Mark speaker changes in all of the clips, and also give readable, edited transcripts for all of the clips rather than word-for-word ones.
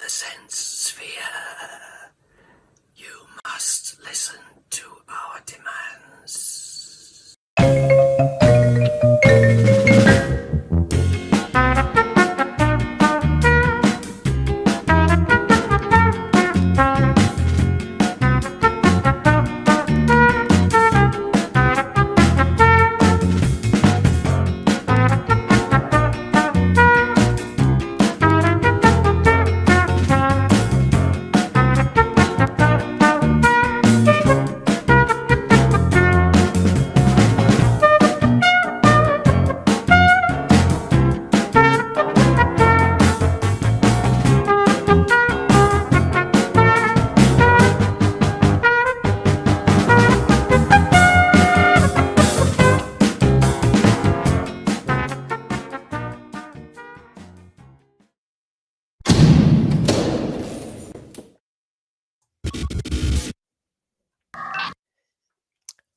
Speaker 1: the sense sphere. You must listen to our demands.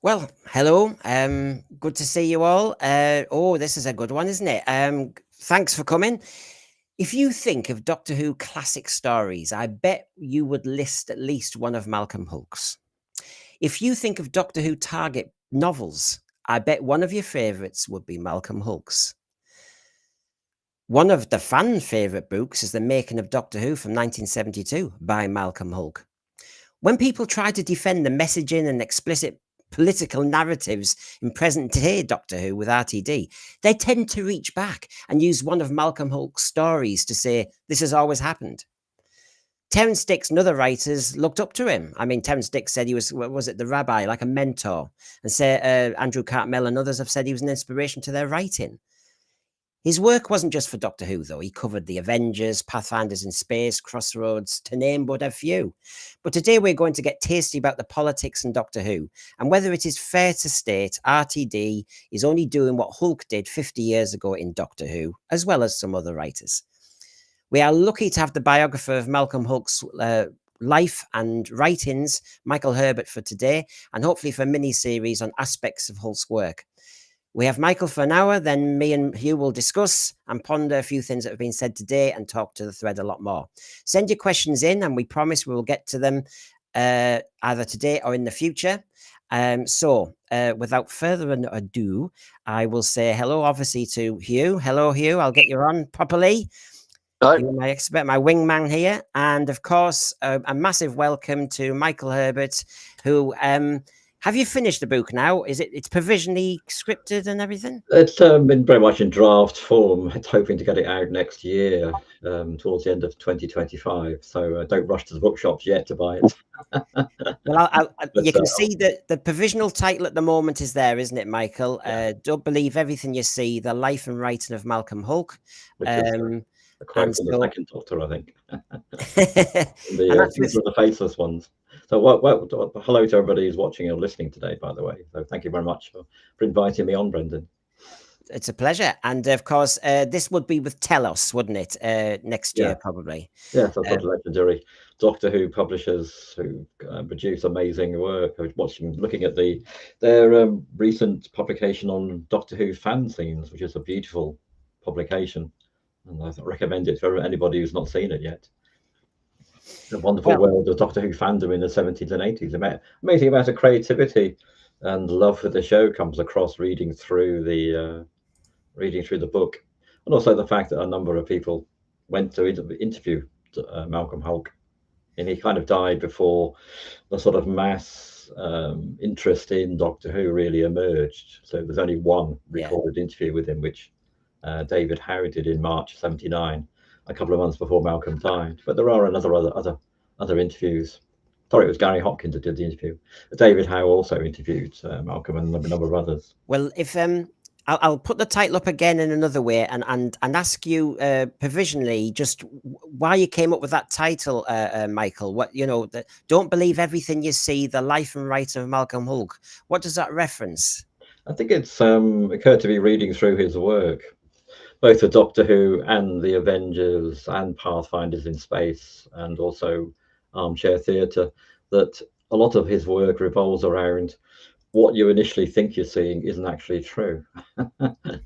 Speaker 2: Well, hello. Good to see you all. Oh, this is a good one, isn't it? Thanks for coming. If you think of Doctor Who classic stories, I bet you would list at least one of Malcolm Hulke's. If you think of Doctor Who target novels, I bet one of your favourites would be Malcolm Hulke's. One of the fan favourite books is The Making of Doctor Who from 1972 by Malcolm Hulke. When people try to defend the messaging and explicit political narratives in present-day Doctor Who with RTD, they tend to reach back and use one of Malcolm Hulke's stories to say, this has always happened. Terence Dicks and other writers looked up to him. I mean, Terence Dicks said he was, what was it, the rabbi, like a mentor. And say, Andrew Cartmel and others have said he was an inspiration to their writing. His work wasn't just for Doctor Who, though. He covered the Avengers, Pathfinders in Space, Crossroads, to name but a few. But today we're going to get tasty about the politics in Doctor Who, and whether it is fair to state RTD is only doing what Hulke did 50 years ago in Doctor Who, as well as some other writers. We are lucky to have the biographer of Malcolm Hulke's life and writings, Michael Herbert, for today, and hopefully for a mini-series on aspects of Hulke's work. We have Michael for an hour, then me and Hugh will discuss and ponder a few things that have been said today and talk to the thread a lot more. Send your questions in and we promise we will get to them either today or in the future. So without further ado, I will say hello, obviously, to Hugh. Hello, Hugh. I'll get you on properly. You're my expert, my wingman here. And of course, a massive welcome to Michael Herbert, who... have you finished the book now? It's provisionally scripted and everything?
Speaker 3: It's been very much in draft form. It's hoping to get it out next year, towards the end of 2025. So don't rush to the bookshops yet to buy it.
Speaker 2: Well, you can see that the provisional title at the moment is there, isn't it, Michael? Yeah. Don't believe everything you see, the life and writing of Malcolm Hulke.
Speaker 3: Which is a quote from the second Doctor, I think. The faceless ones. So hello to everybody who's watching or listening today, by the way. So thank you very much for inviting me on, Brendan.
Speaker 2: It's a pleasure. And of course, this would be with Telos, wouldn't it? Next year, probably.
Speaker 3: Yes, I've got legendary Doctor Who publishers who produce amazing work. I was looking at their recent publication on Doctor Who fanzines, which is a beautiful publication. And I recommend it for anybody who's not seen it yet. The wonderful world of Doctor Who fandom in the 70s and 80s. Amazing amount of creativity and love for the show comes across reading through the book, and also the fact that a number of people went to interview Malcolm Hulke, and he kind of died before the sort of mass interest in Doctor Who really emerged. So there's only one recorded interview with him, which David Howe did in March '79. A couple of months before Malcolm died, but there are other interviews. Sorry, it was Gary Hopkins that did the interview. David Howe also interviewed Malcolm and a number of others.
Speaker 2: Well, if I'll put the title up again in another way and ask you provisionally just why you came up with that title, Michael. What don't believe everything you see, the life and writing of Malcolm Hulke. What does that reference?
Speaker 3: I think it's occurred to me reading through his work, both the Doctor Who and the Avengers and Pathfinders in Space, and also Armchair Theatre, that a lot of his work revolves around what you initially think you're seeing isn't actually true.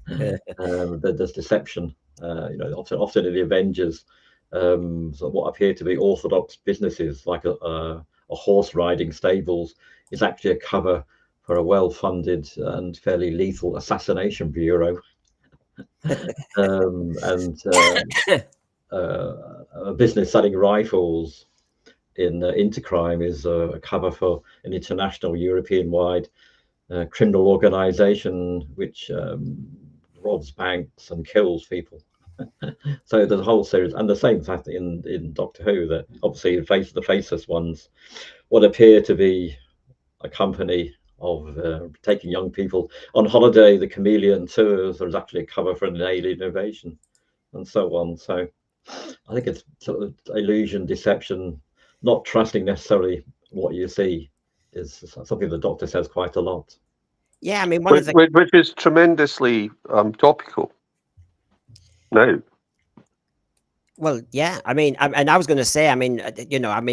Speaker 3: There's deception. Often in the Avengers, So what appear to be orthodox businesses, like a horse riding stables, is actually a cover for a well-funded and fairly lethal assassination bureau. And a business selling rifles in Intercrime is a cover for an international European-wide criminal organization which robs banks and kills people. So there's a whole series, and the same fact in Doctor Who, that obviously the faceless ones, what appear to be a company of taking young people on holiday, the chameleon tours, there's actually a cover for an alien invasion, and so on. So I think it's sort of illusion, deception, not trusting necessarily what you see is something the Doctor says quite a lot.
Speaker 2: Yeah, I mean,
Speaker 4: which is tremendously topical. No.
Speaker 2: Well, yeah, I mean, and I was going to say, I mean,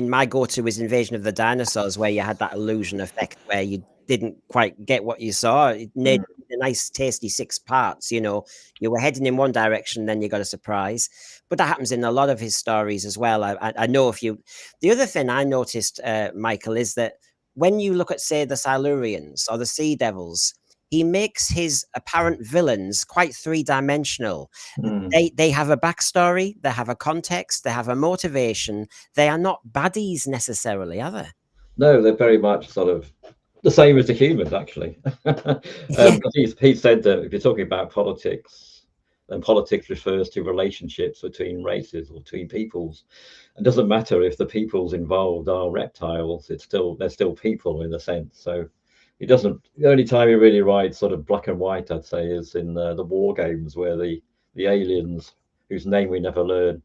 Speaker 2: my go-to is Invasion of the Dinosaurs, where you had that illusion effect where you didn't quite get what you saw. It made a nice, tasty 6 parts. You were heading in one direction, then you got a surprise. But that happens in a lot of his stories as well. I know if you. The other thing I noticed, Michael, is that when you look at, say, the Silurians or the Sea Devils, he makes his apparent villains quite three-dimensional. They have a backstory, they have a context, they have a motivation. They are not baddies necessarily, are they?
Speaker 3: No, they're very much sort of the same as the humans, actually. He said that if you're talking about politics, then politics refers to relationships between races or between peoples. It doesn't matter if the peoples involved are reptiles; they're still people in a sense. So he doesn't. The only time he really writes sort of black and white, I'd say, is in the War Games, where the aliens, whose name we never learn,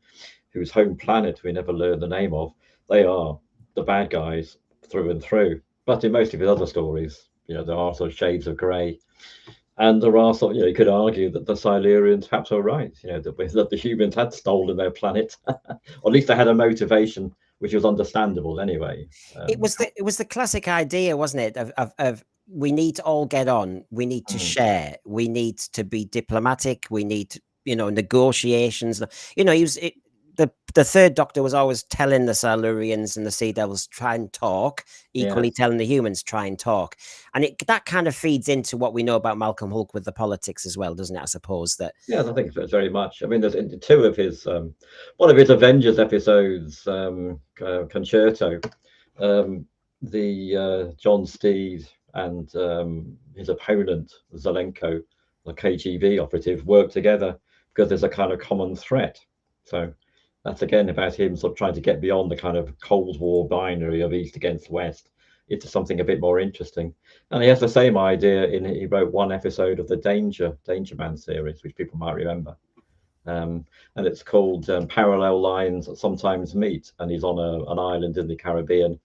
Speaker 3: whose home planet we never learn the name of, they are the bad guys through and through. But in most of his other stories, there are sort of shades of grey, and there are sort. You could argue that the Silurians perhaps are right. That the humans had stolen their planet, or at least they had a motivation, which was understandable anyway.
Speaker 2: It was the classic idea, wasn't it? Of we need to all get on. We need to share. We need to be diplomatic. We need, negotiations. The third Doctor was always telling the Silurians and the Sea Devils try and talk, equally telling the humans try and talk, and that kind of feeds into what we know about Malcolm Hulke with the politics as well, doesn't it? I suppose that.
Speaker 3: Yeah, I think very much. I mean, there's in two of his one of his Avengers episodes, Concerto, the John Steed and his opponent Zelenko, the KGB operative, work together because there's a kind of common threat. So that's again about him sort of trying to get beyond the kind of Cold War binary of East against West into something a bit more interesting. And he has the same idea he wrote one episode of the Danger Man series, which people might remember. And it's called Parallel Lines Sometimes Meet, and he's on an island in the Caribbean.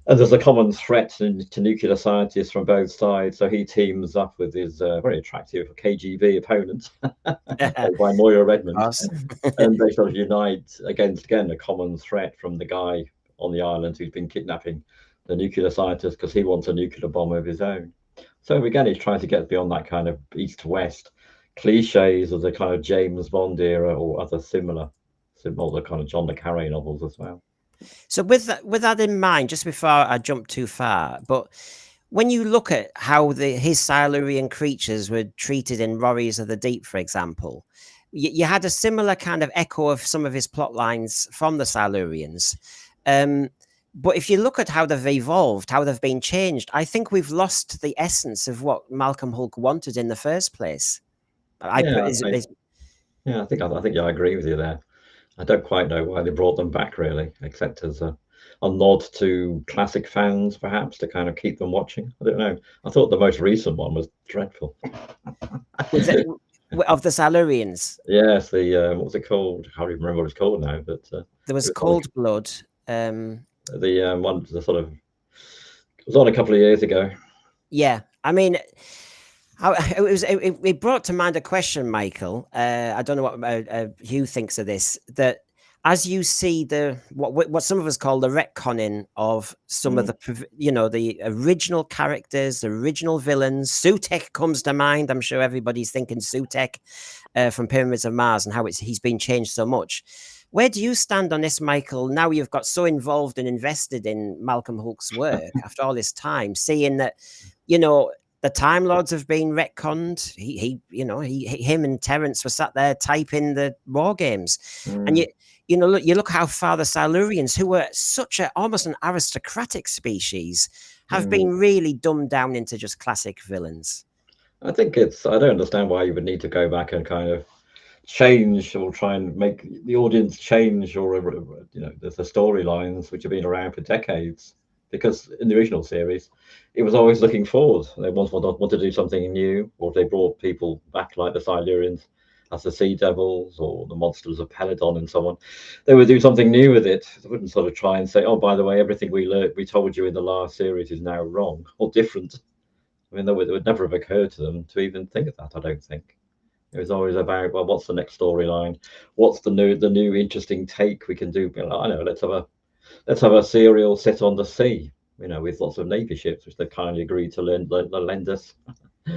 Speaker 3: And there's a common threat to nuclear scientists from both sides. So he teams up with his very attractive KGB opponent, by Moira Redmond. And they sort of unite against, again, a common threat from the guy on the island who's been kidnapping the nuclear scientist because he wants a nuclear bomb of his own. So again, he's trying to get beyond that kind of East-West cliches of the kind of James Bond era or other similar kind of John le Carré novels as well.
Speaker 2: So with that in mind, just before I jump too far, but when you look at how his Silurian creatures were treated in Warriors of the Deep, for example, you had a similar kind of echo of some of his plot lines from the Silurians. But if you look at how they've evolved, how they've been changed, I think we've lost the essence of what Malcolm Hulke wanted in the first place.
Speaker 3: I think I agree with you there. I don't quite know why they brought them back, really, except as a nod to classic fans, perhaps, to kind of keep them watching. I don't know. I thought the most recent one was dreadful.
Speaker 2: Of the Silurians?
Speaker 3: Yes, what was it called? I can't even remember what it's called now. But
Speaker 2: there was Cold Blood.
Speaker 3: The one, the sort of, it was on a couple of years ago.
Speaker 2: Yeah, I mean, it brought to mind a question, Michael. I don't know what Hugh thinks of this. That as you see what some of us call the retconning of some of the original characters, the original villains. Sutekh comes to mind. I'm sure everybody's thinking Sutekh from Pyramids of Mars and how he's been changed so much. Where do you stand on this, Michael? Now you've got so involved and invested in Malcolm Hulke's work after all this time, seeing that, the Time Lords have been retconned. Him and Terence were sat there typing the war games, and you look how far the Silurians, who were almost an aristocratic species, have been really dumbed down into just classic villains.
Speaker 3: I think I don't understand why you would need to go back and kind of change or try and make the audience change, or the storylines which have been around for decades. Because in the original series, it was always looking forward. They want to do something new, or they brought people back like the Silurians as the Sea Devils or the monsters of Peladon and so on. They would do something new with it. They wouldn't sort of try and say, oh, by the way, everything we told you in the last series is now wrong or different. I mean, it would never have occurred to them to even think of that, I don't think. It was always about, well, what's the next storyline? What's the new interesting take we can do? I know, let's have a serial set on the sea, with lots of Navy ships, which they've kindly agreed to lend us,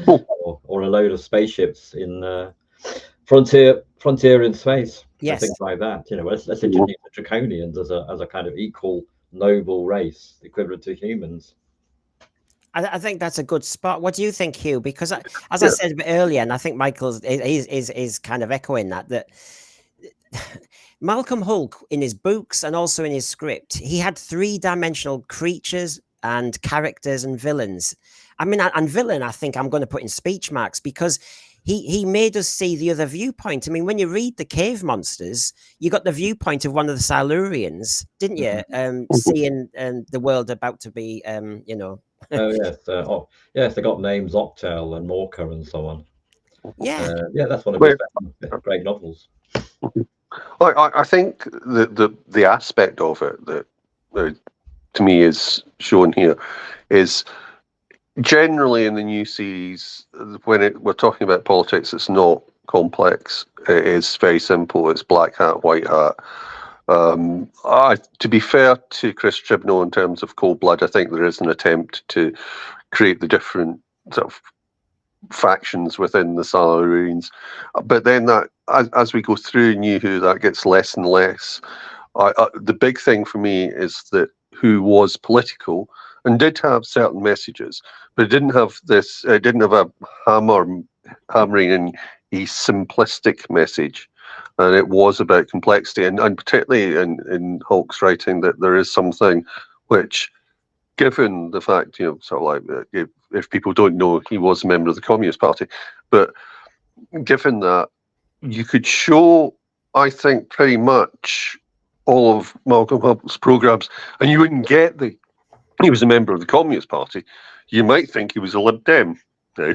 Speaker 3: or a load of spaceships in frontier in space,
Speaker 2: yes,
Speaker 3: things like that. Let's introduce the Draconians as a kind of equal noble race, equivalent to humans.
Speaker 2: I think that's a good spot. What do you think, Hugh? Because as I said a bit earlier, and I think Michael is kind of echoing that Malcolm Hulke, in his books and also in his script, he had 3-dimensional creatures and characters and villains. I mean, and villain, I think I'm going to put in speech marks, because he made us see the other viewpoint. I mean, when you read the Cave Monsters, you got the viewpoint of one of the Silurians, didn't you? Seeing the world about to be,
Speaker 3: Oh yes, they got names Octel and Morka and so on.
Speaker 2: Yeah,
Speaker 3: that's one of his great novels.
Speaker 4: I think the aspect of it that to me is shown here is generally in the new series, when we're talking about politics, it's not complex. It is very simple. It's black hat, white hat. To be fair to Chris Chibnall in terms of Cold Blood, I think there is an attempt to create the different sort of factions within the Silurians, but then that as we go through New Who, that gets less and less. The big thing for me is that Who was political and did have certain messages, but it didn't have this. It didn't have a hammering in a simplistic message. And it was about complexity, and particularly in Hulke's writing, that there is something which, given the fact, sort of like if people don't know, he was a member of the Communist Party, but given that, you could show, I think, pretty much all of Malcolm Hulke's programs, and you wouldn't get he was a member of the Communist Party. You might think he was a Lib Dem now.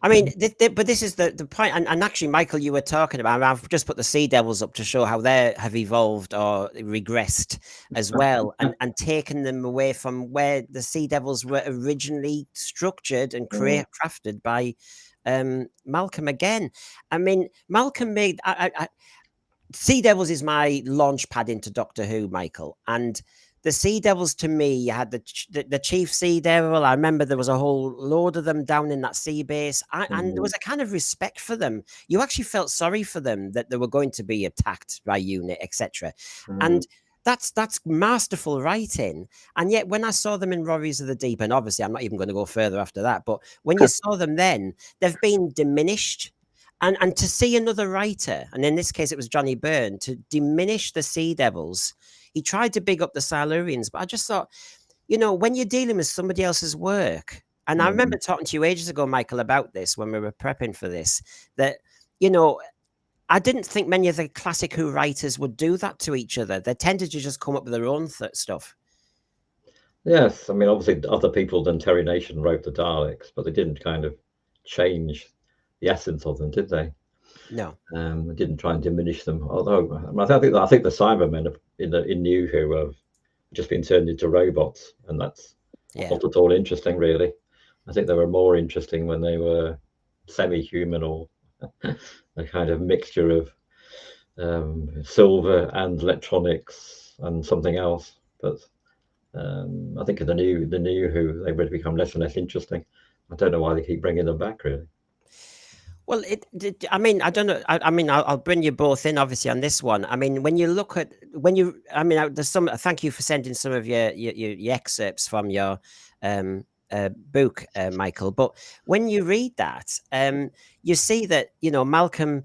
Speaker 2: I mean, but this is the point, and actually, Michael, you were talking about, I've just put the Sea Devils up to show how they have evolved or regressed as well, and taken them away from where the Sea Devils were originally structured and crafted by Malcolm again. I mean, Malcolm made... Sea Devils is my launch pad into Doctor Who, Michael, and the Sea Devils, to me, you had the Chief Sea Devil. I remember there was a whole load of them down in that sea base, and there was a kind of respect for them. You actually felt sorry for them, that they were going to be attacked by UNIT, etc. And that's masterful writing. And yet, when I saw them in Warriors of the Deep, and obviously I'm not even going to go further after that, but when you saw them then, they've been diminished. And to see another writer, and in this case it was Johnny Byrne, to diminish the Sea Devils. He tried to big up the Silurians, but I just thought, when you're dealing with somebody else's work, and I remember talking to you ages ago, Michael, about this when we were prepping for this, that, I didn't think many of the classic Who writers would do that to each other. They tended to just come up with their own stuff.
Speaker 3: Yes, I mean, obviously other people than Terry Nation wrote the Daleks, but they didn't kind of change the essence of them, did they?
Speaker 2: No.
Speaker 3: They didn't try and diminish them. Although I think the Cybermen in New Who have just been turned into robots, and that's not at all interesting, really. I think they were more interesting when they were semi-human, or a kind of mixture of silver and electronics and something else. But I think in the new Who, they would become less and less interesting. I don't know why they keep bringing them back, really.
Speaker 2: Well, I mean, I don't know. I mean, I'll bring you both in, obviously, on this one. I mean, when you look at I mean, there's some. Thank you for sending some of your excerpts from your book, Michael. But when you read that, you see that Malcolm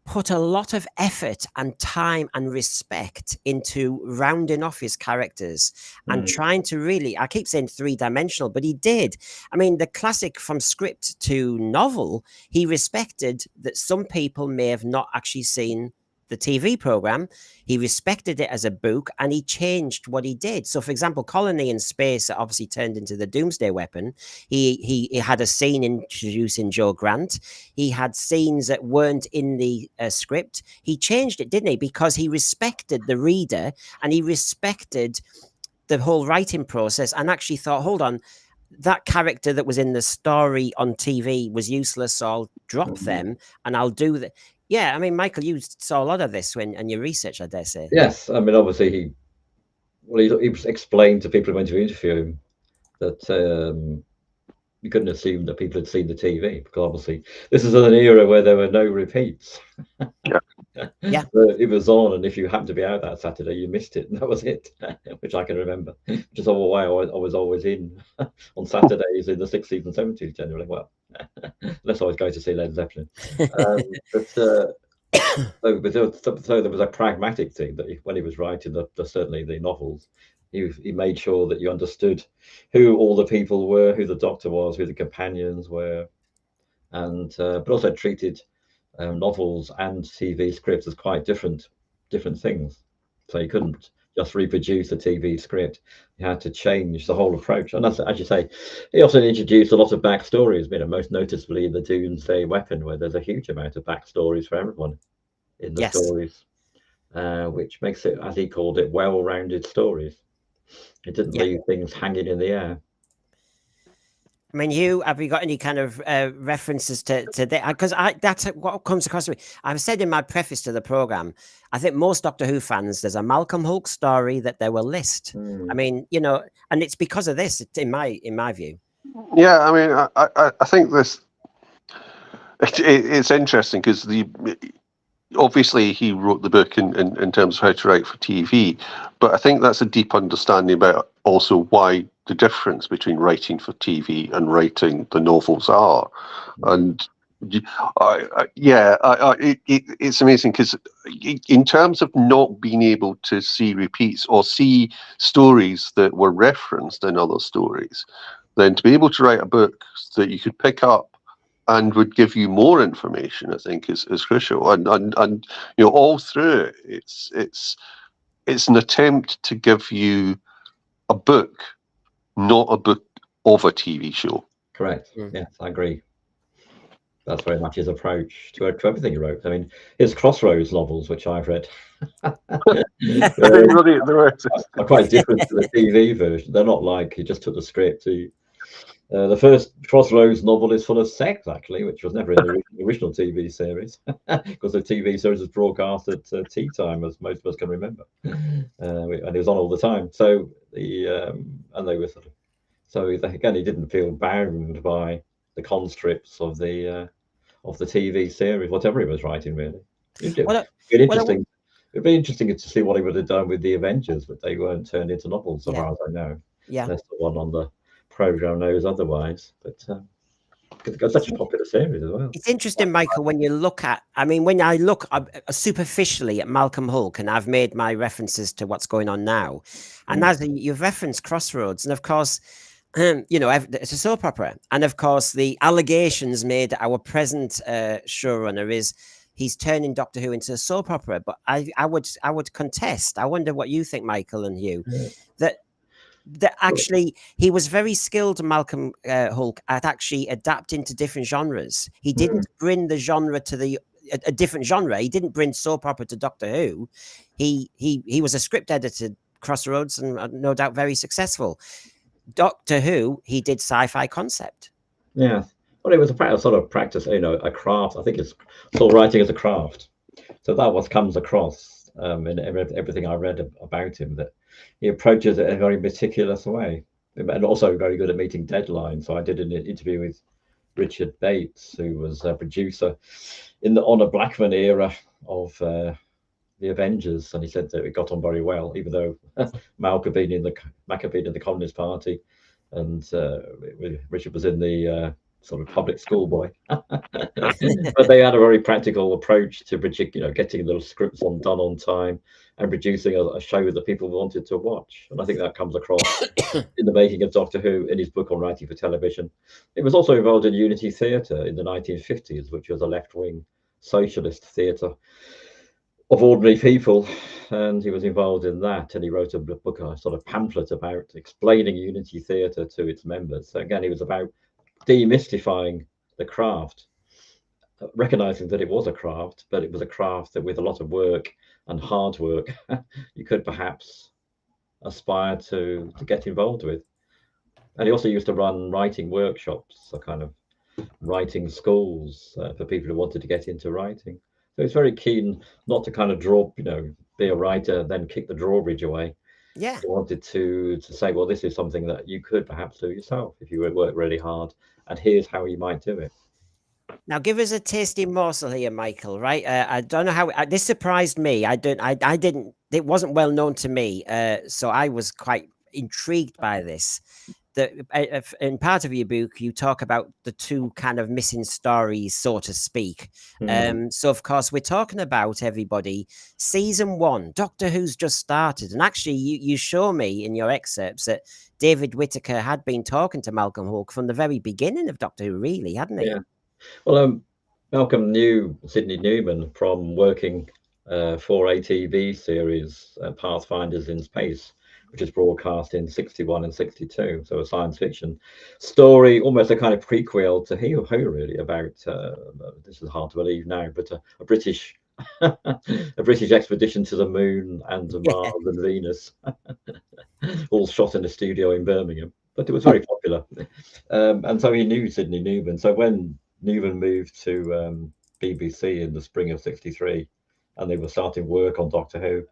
Speaker 2: put a lot of effort and time and respect into rounding off his characters and trying to really, I keep saying three-dimensional, but he did. I mean, the classic from script to novel, he respected that some people may have not actually seen the TV program. He respected it as a book and he changed what he did. So, for example, Colony in Space obviously turned into the Doomsday Weapon. He had a scene introducing Joe Grant. He had scenes that weren't in the script. He changed it, didn't he? Because he respected the reader and he respected the whole writing process and actually thought, hold on, that character that was in the story on TV was useless, so I'll drop them and I'll do that. Yeah, I mean, Michael, you saw a lot of this and your research, I dare say.
Speaker 3: Yes, I mean, obviously he explained to people who went to interview him that you couldn't assume that people had seen the TV, because obviously this is an era where there were no repeats.
Speaker 2: Yeah.
Speaker 3: It was on, and if you happened to be out that Saturday, you missed it, and that was it, which I can remember. Which is all the way I was always in on Saturdays in the 60s and 70s generally. Well, unless I was going to see Led Zeppelin. So there was a pragmatic thing that when he was writing certainly the novels, he made sure that you understood who all the people were, who the Doctor was, who the companions were, and but also treated novels and TV scripts as quite different things. So you couldn't just reproduce a TV script; you had to change the whole approach. And as you say, he also introduced a lot of backstories. Most noticeably in the Doomsday Weapon, where there's a huge amount of backstories for everyone in the stories, which makes it, as he called it, well-rounded stories. It didn't leave things hanging in the air.
Speaker 2: I mean, have you got any kind of references to that? Because that's what comes across to me. I've said in my preface to the program, I think most Doctor Who fans, there's a Malcolm Hulke story that they will list. I mean, and it's because of this, in my view.
Speaker 4: Yeah, I mean, I think this it's interesting because obviously he wrote the book in terms of how to write for TV, but I think that's a deep understanding about also why the difference between writing for TV and writing the novels are. And it's amazing because in terms of not being able to see repeats or see stories that were referenced in other stories, then to be able to write a book that you could pick up and would give you more information, I think, is crucial. And all through it, it's an attempt to give you a book, not a book of a TV show.
Speaker 3: Correct. Yes, I agree. That's very much his approach to everything he wrote. I mean, his Crossroads novels, which I've read, are quite different to the TV version. They're not like he just took the script. The first Crossroads novel is full of sex, actually, which was never in the original TV series, because the TV series was broadcast at tea time, as most of us can remember, and it was on all the time. So and they were so again, he didn't feel bound by the conscripts of the TV series, whatever he was writing, really. It'd be interesting to see what he would have done with the Avengers, but they weren't turned into novels, so far as I know.
Speaker 2: Yeah,
Speaker 3: that's the one on the program knows otherwise, but it's got such a popular series as well.
Speaker 2: It's interesting, Michael, when you look at, I mean, when I look superficially at Malcolm Hulke, and I've made my references to what's going on now, and as you've referenced Crossroads, and of course, it's a soap opera, and of course, the allegations made at our present showrunner is he's turning Doctor Who into a soap opera. But I would contest. I wonder what you think, Michael and Hugh, that actually he was very skilled, Malcolm Hulke, at actually adapting to different genres. He didn't bring the genre to a different genre. He didn't bring soap opera to Doctor Who. He was a script editor, Crossroads, and no doubt very successful. Doctor Who, he did sci-fi concept.
Speaker 3: Yeah, well, it was a sort of practice, a craft. I think it's sort of writing as a craft. So that what comes across in everything I read about him, that he approaches it in a very meticulous way, and also very good at meeting deadlines. So I did an interview with Richard Bates, who was a producer on a Blackman era of the Avengers, and he said that it got on very well, even though Malcolm had been in the Communist Party, and Richard was in the sort of public school boy. But they had a very practical approach to getting the scripts done on time and producing a show that people wanted to watch. And I think that comes across in the making of Doctor Who in his book on writing for television. It was also involved in Unity Theatre in the 1950s, which was a left-wing socialist theatre of ordinary people, and he was involved in that, and he wrote a book, a sort of pamphlet about explaining Unity Theatre to its members. So again, it was about demystifying the craft, recognizing that it was a craft, but it was a craft that with a lot of work and hard work you could perhaps aspire to get involved with. And he also used to run writing workshops, so kind of writing schools for people who wanted to get into writing. So he's very keen not to kind of be a writer, then kick the drawbridge away.
Speaker 2: Yeah.
Speaker 3: He wanted to say, well, this is something that you could perhaps do yourself if you work really hard, and here's how you might do it.
Speaker 2: Now, give us a tasty morsel here, Michael. Right? I don't know how this surprised me. I didn't. It wasn't well known to me, so I was quite intrigued by this. That in part of your book, you talk about the two kind of missing stories, so to speak. So, of course, we're talking about, everybody, season 1. Doctor Who's just started, and actually, you show me in your excerpts that David Whittaker had been talking to Malcolm Hulke from the very beginning of Doctor Who, really, hadn't he?
Speaker 3: Yeah. Well, Malcolm knew Sidney Newman from working for a TV series, Pathfinders in Space, which is broadcast in 61 and 62. So a science fiction story, almost a kind of prequel to Who, really, about, this is hard to believe now, but a British a British expedition to the moon and to Mars and Venus, all shot in a studio in Birmingham. But it was very popular. And so he knew Sidney Newman. So when Newman moved to BBC in the spring of 63, and they were starting work on Doctor Who,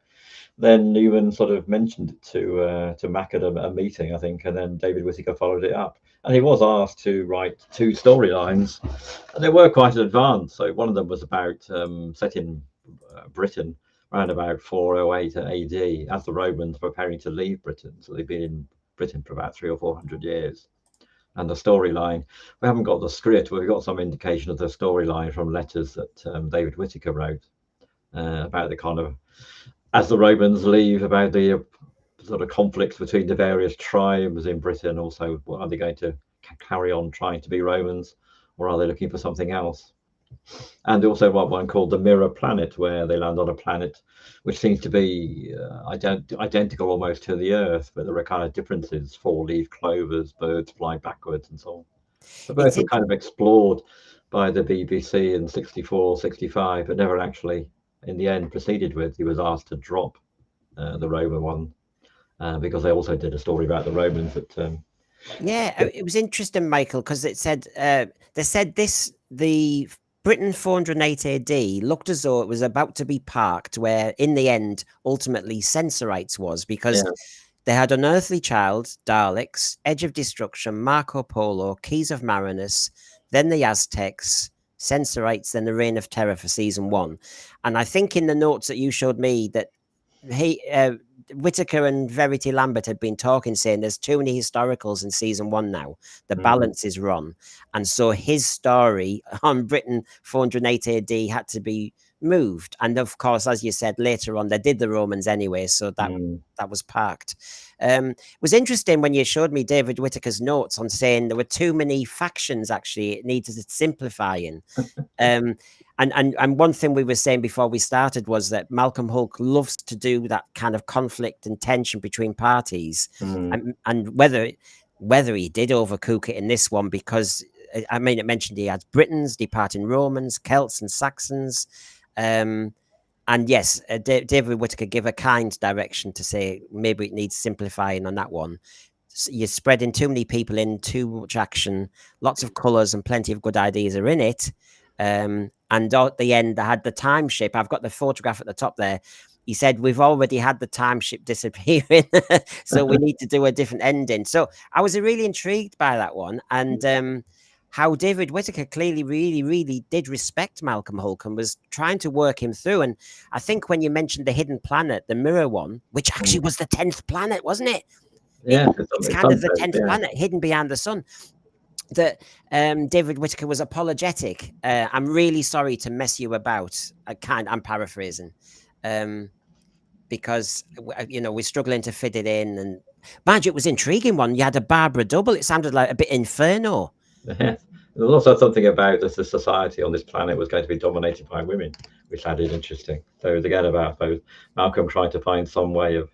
Speaker 3: then Newman sort of mentioned it to Mac at a meeting, I think, and then David Whittaker followed it up. And he was asked to write 2 storylines, and they were quite advanced. So one of them was about set in Britain around about 408 AD, as the Romans were preparing to leave Britain. So they've been in Britain for about 300 or 400 years. And the storyline, we haven't got the script, but we've got some indication of the storyline from letters that David Whittaker wrote about the kind of, as the Romans leave, about the sort of conflicts between the various tribes in Britain. Also, are they going to carry on trying to be Romans, or are they looking for something else? And also one called the Mirror Planet, where they land on a planet which seems to be identical almost to the Earth, but there are kind of differences: 4-leaf clovers, birds fly backwards, and so on. So both were kind of explored by the BBC in 64, 65, but never actually, in the end, proceeded with. He was asked to drop the Roman one because they also did a story about the Romans that.
Speaker 2: Yeah, it was interesting, Michael, because it said they said the Britain 408 AD looked as though it was about to be parked where, in the end, ultimately Sensorites was, because they had Unearthly Child, Daleks, Edge of Destruction, Marco Polo, Keys of Marinus, then the Aztecs, Sensorites, then the Reign of Terror for season 1. And I think in the notes that you showed me that Whittaker and Verity Lambert had been talking, saying there's too many historicals in season 1 now. The balance is wrong. And so his story on Britain 408 AD had to be moved. And of course, as you said, later on, they did the Romans anyway. So that was parked. It was interesting when you showed me David Whittaker's notes on saying there were too many factions, actually. It needed simplifying. And one thing we were saying before we started was that Malcolm Hulke loves to do that kind of conflict and tension between parties, and whether he did overcook it in this one, because I mean, it mentioned he had Britons, departing Romans, Celts, and Saxons, and yes, David Whittaker gave a kind direction to say maybe it needs simplifying on that one. You're spreading too many people in, too much action, lots of colours, and plenty of good ideas are in it. And at the end, I had the time ship. I've got the photograph at the top there. He said, we've already had the time ship disappearing, so we need to do a different ending. So I was really intrigued by that one. And how David Whittaker clearly really did respect Malcolm Hulke and was trying to work him through. And I think when you mentioned the hidden planet, the mirror one, which actually was the 10th planet, wasn't it?
Speaker 3: Yeah,
Speaker 2: It's kind of the 10th planet hidden behind the sun. That David Whittaker was apologetic. I'm really sorry to mess you about. I'm paraphrasing. Because we're struggling to fit it in, and mind you, it was intriguing one. You had a Barbara double. It sounded like a bit Inferno.
Speaker 3: There's also something about this: the society on this planet was going to be dominated by women, which sounded interesting. So again, about both Malcolm trying to find some way of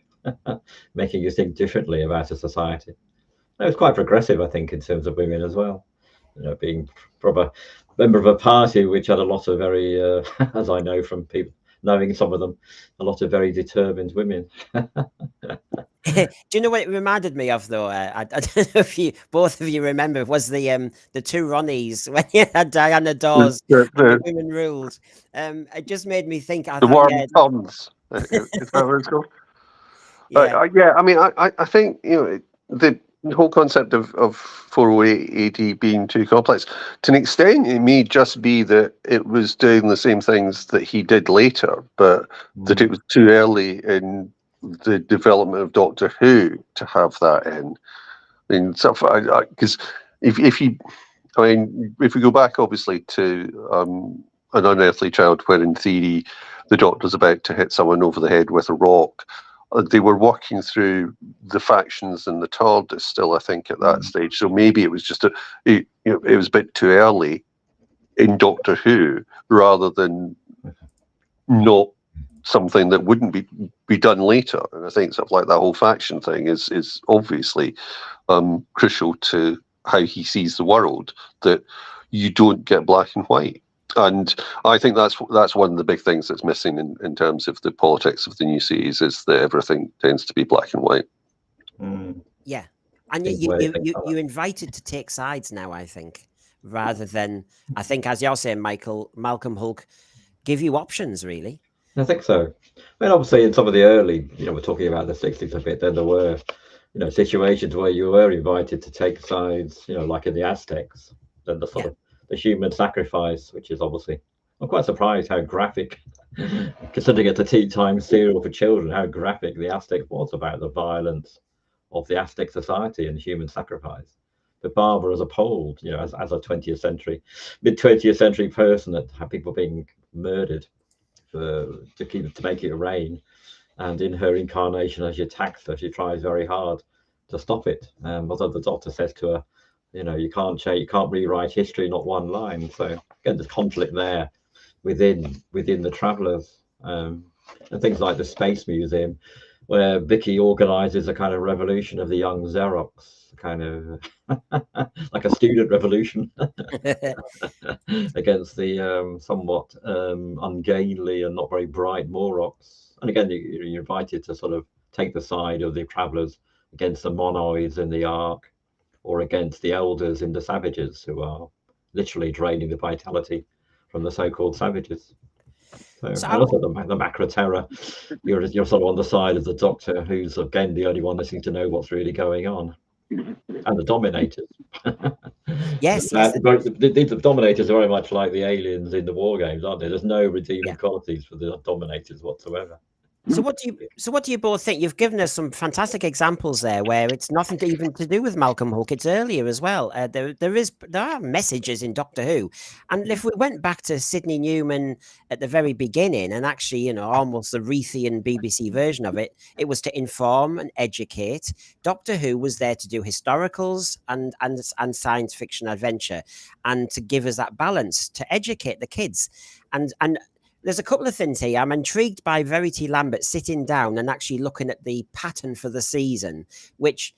Speaker 3: making you think differently about a society. It was quite progressive, I think, in terms of women as well. Being from a member of a party which had a lot of very, as I know from people knowing some of them, a lot of very determined women.
Speaker 2: Do you know what it reminded me of, though? I don't know if both of you remember, was the two Ronnies when you had Diana Dawes, the women ruled. It just made me think.
Speaker 4: The Warm Tons, is that what it's called? Yeah, I mean, I think the whole concept of 408 AD being too complex, to an extent, it may just be that it was doing the same things that he did later, but that it was too early in the development of Doctor Who to have that in. I mean, because if we go back, obviously, to An Unearthly Child, where in theory the Doctor's about to hit someone over the head with a rock, they were working through the factions in the TARDIS still, I think, at that stage. So maybe it was just it was a bit too early in Doctor Who, rather than not something that wouldn't be done later. And I think stuff like that whole faction thing is obviously crucial to how he sees the world, that you don't get black and white. And I think that's one of the big things that's missing in terms of the politics of the new series, is that everything tends to be black and white.
Speaker 2: Yeah, and you're invited to take sides now, I think, rather than, I think, as you're saying, Michael, Malcolm Hulke give you options, really.
Speaker 3: I think so. I mean, obviously, in some of the early, we're talking about the 60s a bit, then there were, situations where you were invited to take sides, like in the Aztecs, then the sort of the human sacrifice, which is obviously, I'm quite surprised how graphic, considering it's a tea time serial for children, how graphic the Aztecs was about the violence of the Aztec society and human sacrifice. But Barbara, as appalled, as a mid 20th century person, that had people being murdered to make it rain, and in her incarnation, as she attacks her, she tries very hard to stop it. Although the Doctor says to her, you can't rewrite history, not one line. So again, there's conflict there within the Travellers, and things like the Space Museum, where Vicky organises a kind of revolution of the young Xerox, kind of like a student revolution against the somewhat ungainly and not very bright Morlocks. And again, you're invited to sort of take the side of the Travellers against the monoids in the Ark, or against the elders in the Savages, who are literally draining the vitality from the so-called Savages. So also the Macra Terror, you're sort of on the side of the Doctor, who's again the only one that seems to know what's really going on, and the Dominators.
Speaker 2: Yes.
Speaker 3: The Dominators are very much like the aliens in the War Games, aren't they? There's no redeeming qualities for the Dominators whatsoever.
Speaker 2: So what do you both think? You've given us some fantastic examples there where it's nothing even to do with Malcolm Hulke. It's earlier as well. There are messages in Doctor Who, and if we went back to Sidney Newman at the very beginning, and actually, almost the Reithian BBC version of it, it was to inform and educate. Doctor Who was there to do historicals and science fiction adventure, and to give us that balance to educate the kids, and. There's a couple of things here. I'm intrigued by Verity Lambert sitting down and actually looking at the pattern for the season, which,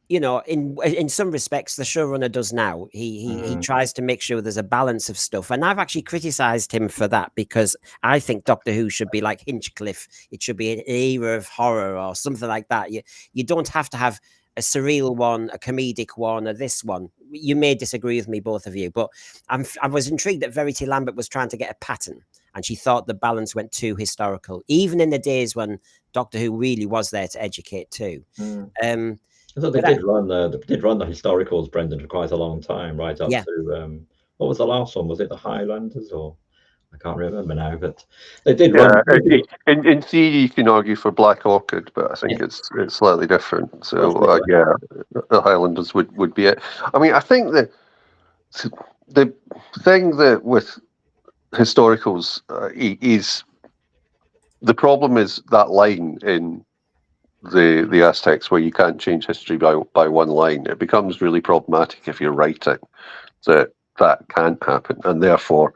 Speaker 2: in some respects, the showrunner does now. He tries to make sure there's a balance of stuff. And I've actually criticised him for that, because I think Doctor Who should be like Hinchcliffe. It should be an era of horror or something like that. You don't have to have a surreal one, a comedic one, or this one. You may disagree with me, both of you, but I was intrigued that Verity Lambert was trying to get a pattern, and she thought the balance went too historical, even in the days when Doctor Who really was there to educate too.
Speaker 3: I So they did run the historicals, Brendan, for quite a long time, right up to what was the last one? Was it the Highlanders, or I can't remember now, but they did run.
Speaker 4: In theory, you can argue for Black Orchid, but I think it's slightly different. So the Highlanders would be it. I mean, I think the thing that with historicals is the problem is that line in the Aztecs where you can't change history by one line. It becomes really problematic if you're writing that can't happen, and therefore,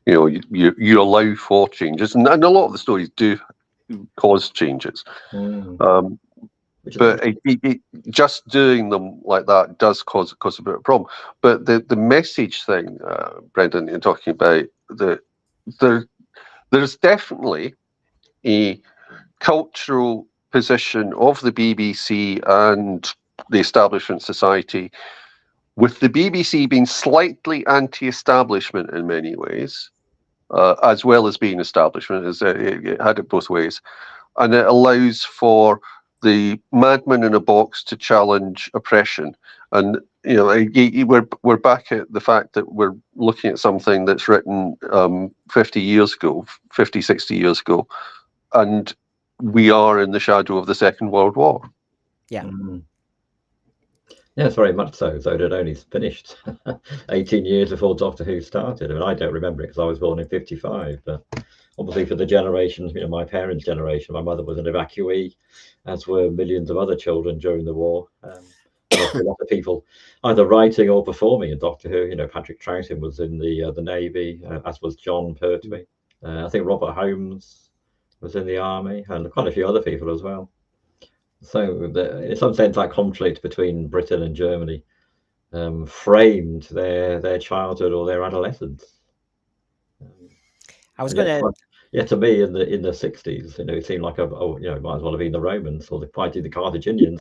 Speaker 4: you know, you allow for changes, and a lot of the stories do cause changes. But just doing them like that does cause a bit of a problem. But the message thing, Brendan, you're talking about, there's definitely a cultural position of the BBC and the Establishment Society, with the BBC being slightly anti-establishment in many ways, as well as being establishment. It had it both ways, and it allows for the madman in a box to challenge oppression. And you know, we're back at the fact that we're looking at something that's written 50 years ago, 50, 60 years ago, and we are in the shadow of the Second World War.
Speaker 2: Yeah.
Speaker 3: Yes, very much so. So it had only finished 18 years before Doctor Who started. I mean, I don't remember it because I was born in 55, but obviously for the generation, you know, my parents' generation, my mother was an evacuee, as were millions of other children during the war. A lot of people either writing or performing in Doctor Who. You know, Patrick Troughton was in the Navy, as was John Pertwee. I think Robert Holmes was in the army, and quite a few other people as well. So in some sense, that conflict between Britain and Germany framed their childhood or their adolescence.
Speaker 2: I was going to...
Speaker 3: Yeah, to me, in the 60s, you know, it seemed like it might as well have been the Romans or fighting the Carthaginians.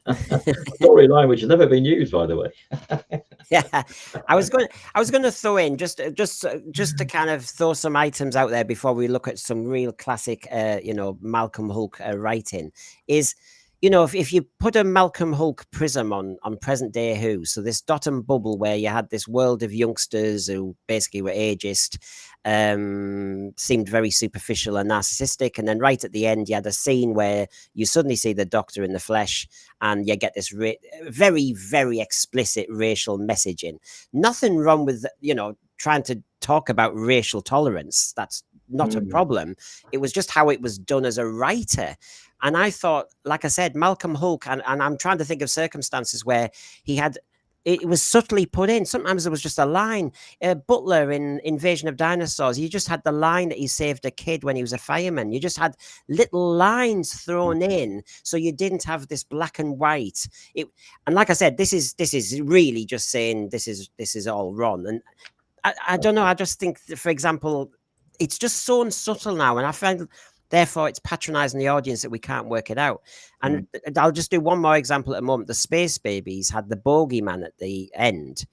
Speaker 3: Storyline which has never been used, by the way.
Speaker 2: Yeah, I was going to throw in just to kind of throw some items out there before we look at some real classic, Malcolm Hulke writing. Is, you know, if you put a Malcolm Hulke prism on present day Who, so this dot and bubble where you had this world of youngsters who basically were ageist, seemed very superficial and narcissistic, and then right at the end you had a scene where you suddenly see the Doctor in the flesh, and you get this very, very explicit racial messaging. Nothing wrong with, you know, trying to talk about racial tolerance. That's not a problem. It was just how it was done as a writer. And I thought, like I said, Malcolm Hulke, and I'm trying to think of circumstances where it was subtly put in. Sometimes there was just a line. Butler in Invasion of Dinosaurs, you just had the line that he saved a kid when he was a fireman. You just had little lines thrown in, so you didn't have this black and white. And like I said, this is really just saying this is all wrong. And I don't know. I just think, for example, it's just so subtle now, and I find therefore it's patronizing the audience that we can't work it out. And I'll just do one more example at the moment. The Space Babies had the bogeyman at the end,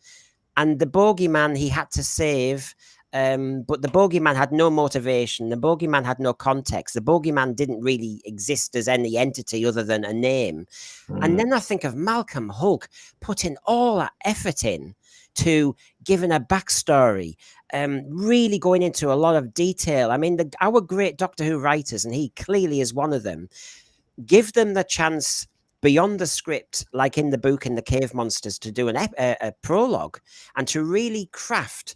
Speaker 2: and the bogeyman he had to save, but the bogeyman had no motivation. The bogeyman had no context. The bogeyman didn't really exist as any entity other than a name. And then I think of Malcolm Hulke putting all that effort in to giving a backstory, really going into a lot of detail. I mean, our great Doctor Who writers, and he clearly is one of them, give them the chance beyond the script, like in the book in the Cave Monsters, to do a prologue and to really craft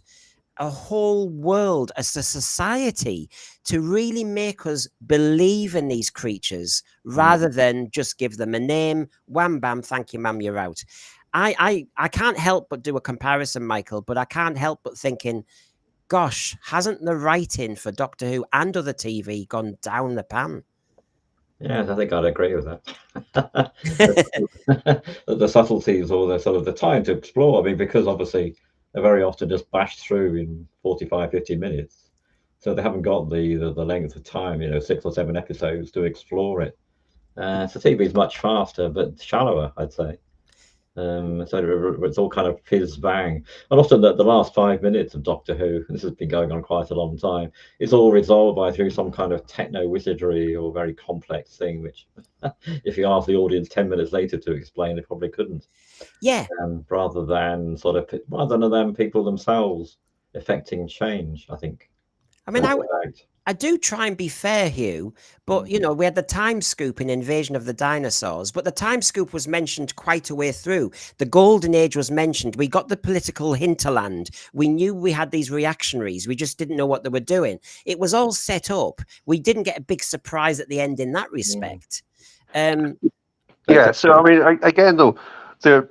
Speaker 2: a whole world as a society, to really make us believe in these creatures rather than just give them a name, wham bam, thank you ma'am, you're out. I can't help but do a comparison, Michael, but I can't help but thinking, gosh, hasn't the writing for Doctor Who and other TV gone down the pan?
Speaker 3: Yes, I think I'd agree with that. The subtleties, or the sort of the time to explore. I mean, because obviously they're very often just bashed through in 45, 50 minutes. So they haven't got the length of time, 6 or 7 episodes to explore it. So TV is much faster, but shallower, I'd say. So it's all kind of fizz bang. And often the last 5 minutes of Doctor Who, and this has been going on quite a long time, it's all resolved through some kind of techno wizardry or very complex thing, which if you ask the audience 10 minutes later to explain, they probably couldn't.
Speaker 2: Yeah.
Speaker 3: Rather than people themselves affecting change, I think.
Speaker 2: I mean, I do try and be fair, Hugh, but you know, we had the time scoop in Invasion of the Dinosaurs, but the time scoop was mentioned quite a way through. The Golden Age was mentioned. We got the political hinterland. We knew we had these reactionaries. We just didn't know what they were doing. It was all set up. We didn't get a big surprise at the end in that respect.
Speaker 4: Yeah, so I mean, again, though, they're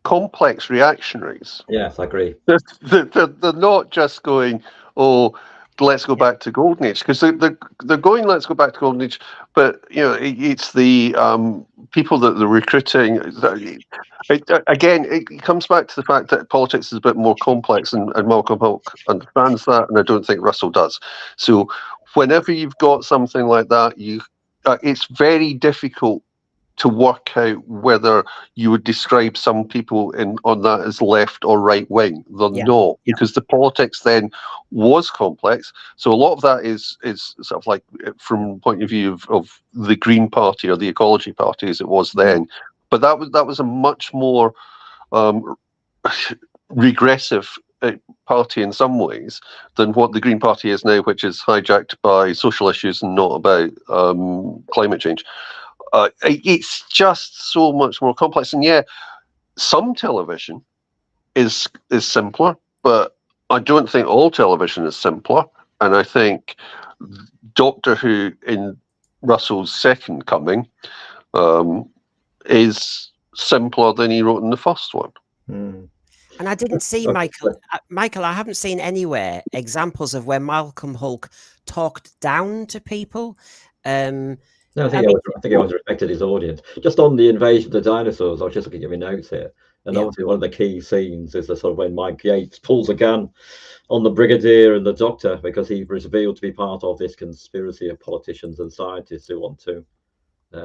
Speaker 4: complex reactionaries.
Speaker 3: Yes, I agree.
Speaker 4: They're not just going, oh, let's go back to Golden Age, because they're going, let's go back to Golden Age, but you know, it's the people that they're recruiting. Again, it comes back to the fact that politics is a bit more complex, and Malcolm Hulke understands that, and I don't think Russell does. So whenever you've got something like that, it's very difficult to work out whether you would describe some people on that as left or right wing. They're not, because the politics then was complex. So a lot of that is sort of like from point of view of the Green Party or the Ecology Party as it was then. But that was a much more regressive party in some ways than what the Green Party is now, which is hijacked by social issues and not about climate change. It's just so much more complex, and yeah, some television is simpler, but I don't think all television is simpler. And I think Doctor Who in Russell's second coming is simpler than he wrote in the first one.
Speaker 2: And I didn't see Michael, I haven't seen anywhere examples of where Malcolm Hulke talked down to people.
Speaker 3: No, I think he always respected his audience. Just on the Invasion of the Dinosaurs, I was just looking at my notes here, and obviously one of the key scenes is the sort of when Mike Yates pulls a gun on the Brigadier and the Doctor because he was revealed to be part of this conspiracy of politicians and scientists who want to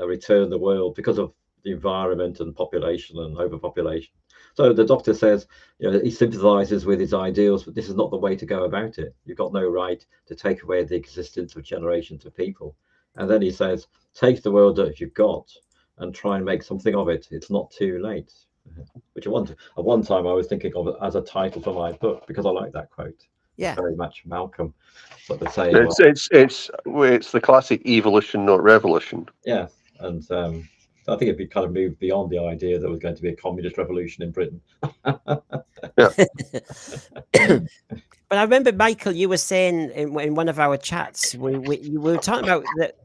Speaker 3: return the world because of the environment and population and overpopulation. So the Doctor says, you know, he sympathizes with his ideals, but this is not the way to go about it. You've got no right to take away the existence of generations of people. And then he says, take the world that you've got and try and make something of it. It's not too late. Which at one time I was thinking of it as a title for my book because I like that quote.
Speaker 2: Yeah,
Speaker 3: very much Malcolm. What they say.
Speaker 4: It's the classic evolution, not revolution.
Speaker 3: Yeah, and I think it'd be kind of moved beyond the idea that there was going to be a communist revolution in Britain.
Speaker 4: Yeah.
Speaker 2: But I remember, Michael, you were saying in one of our chats, we were talking about that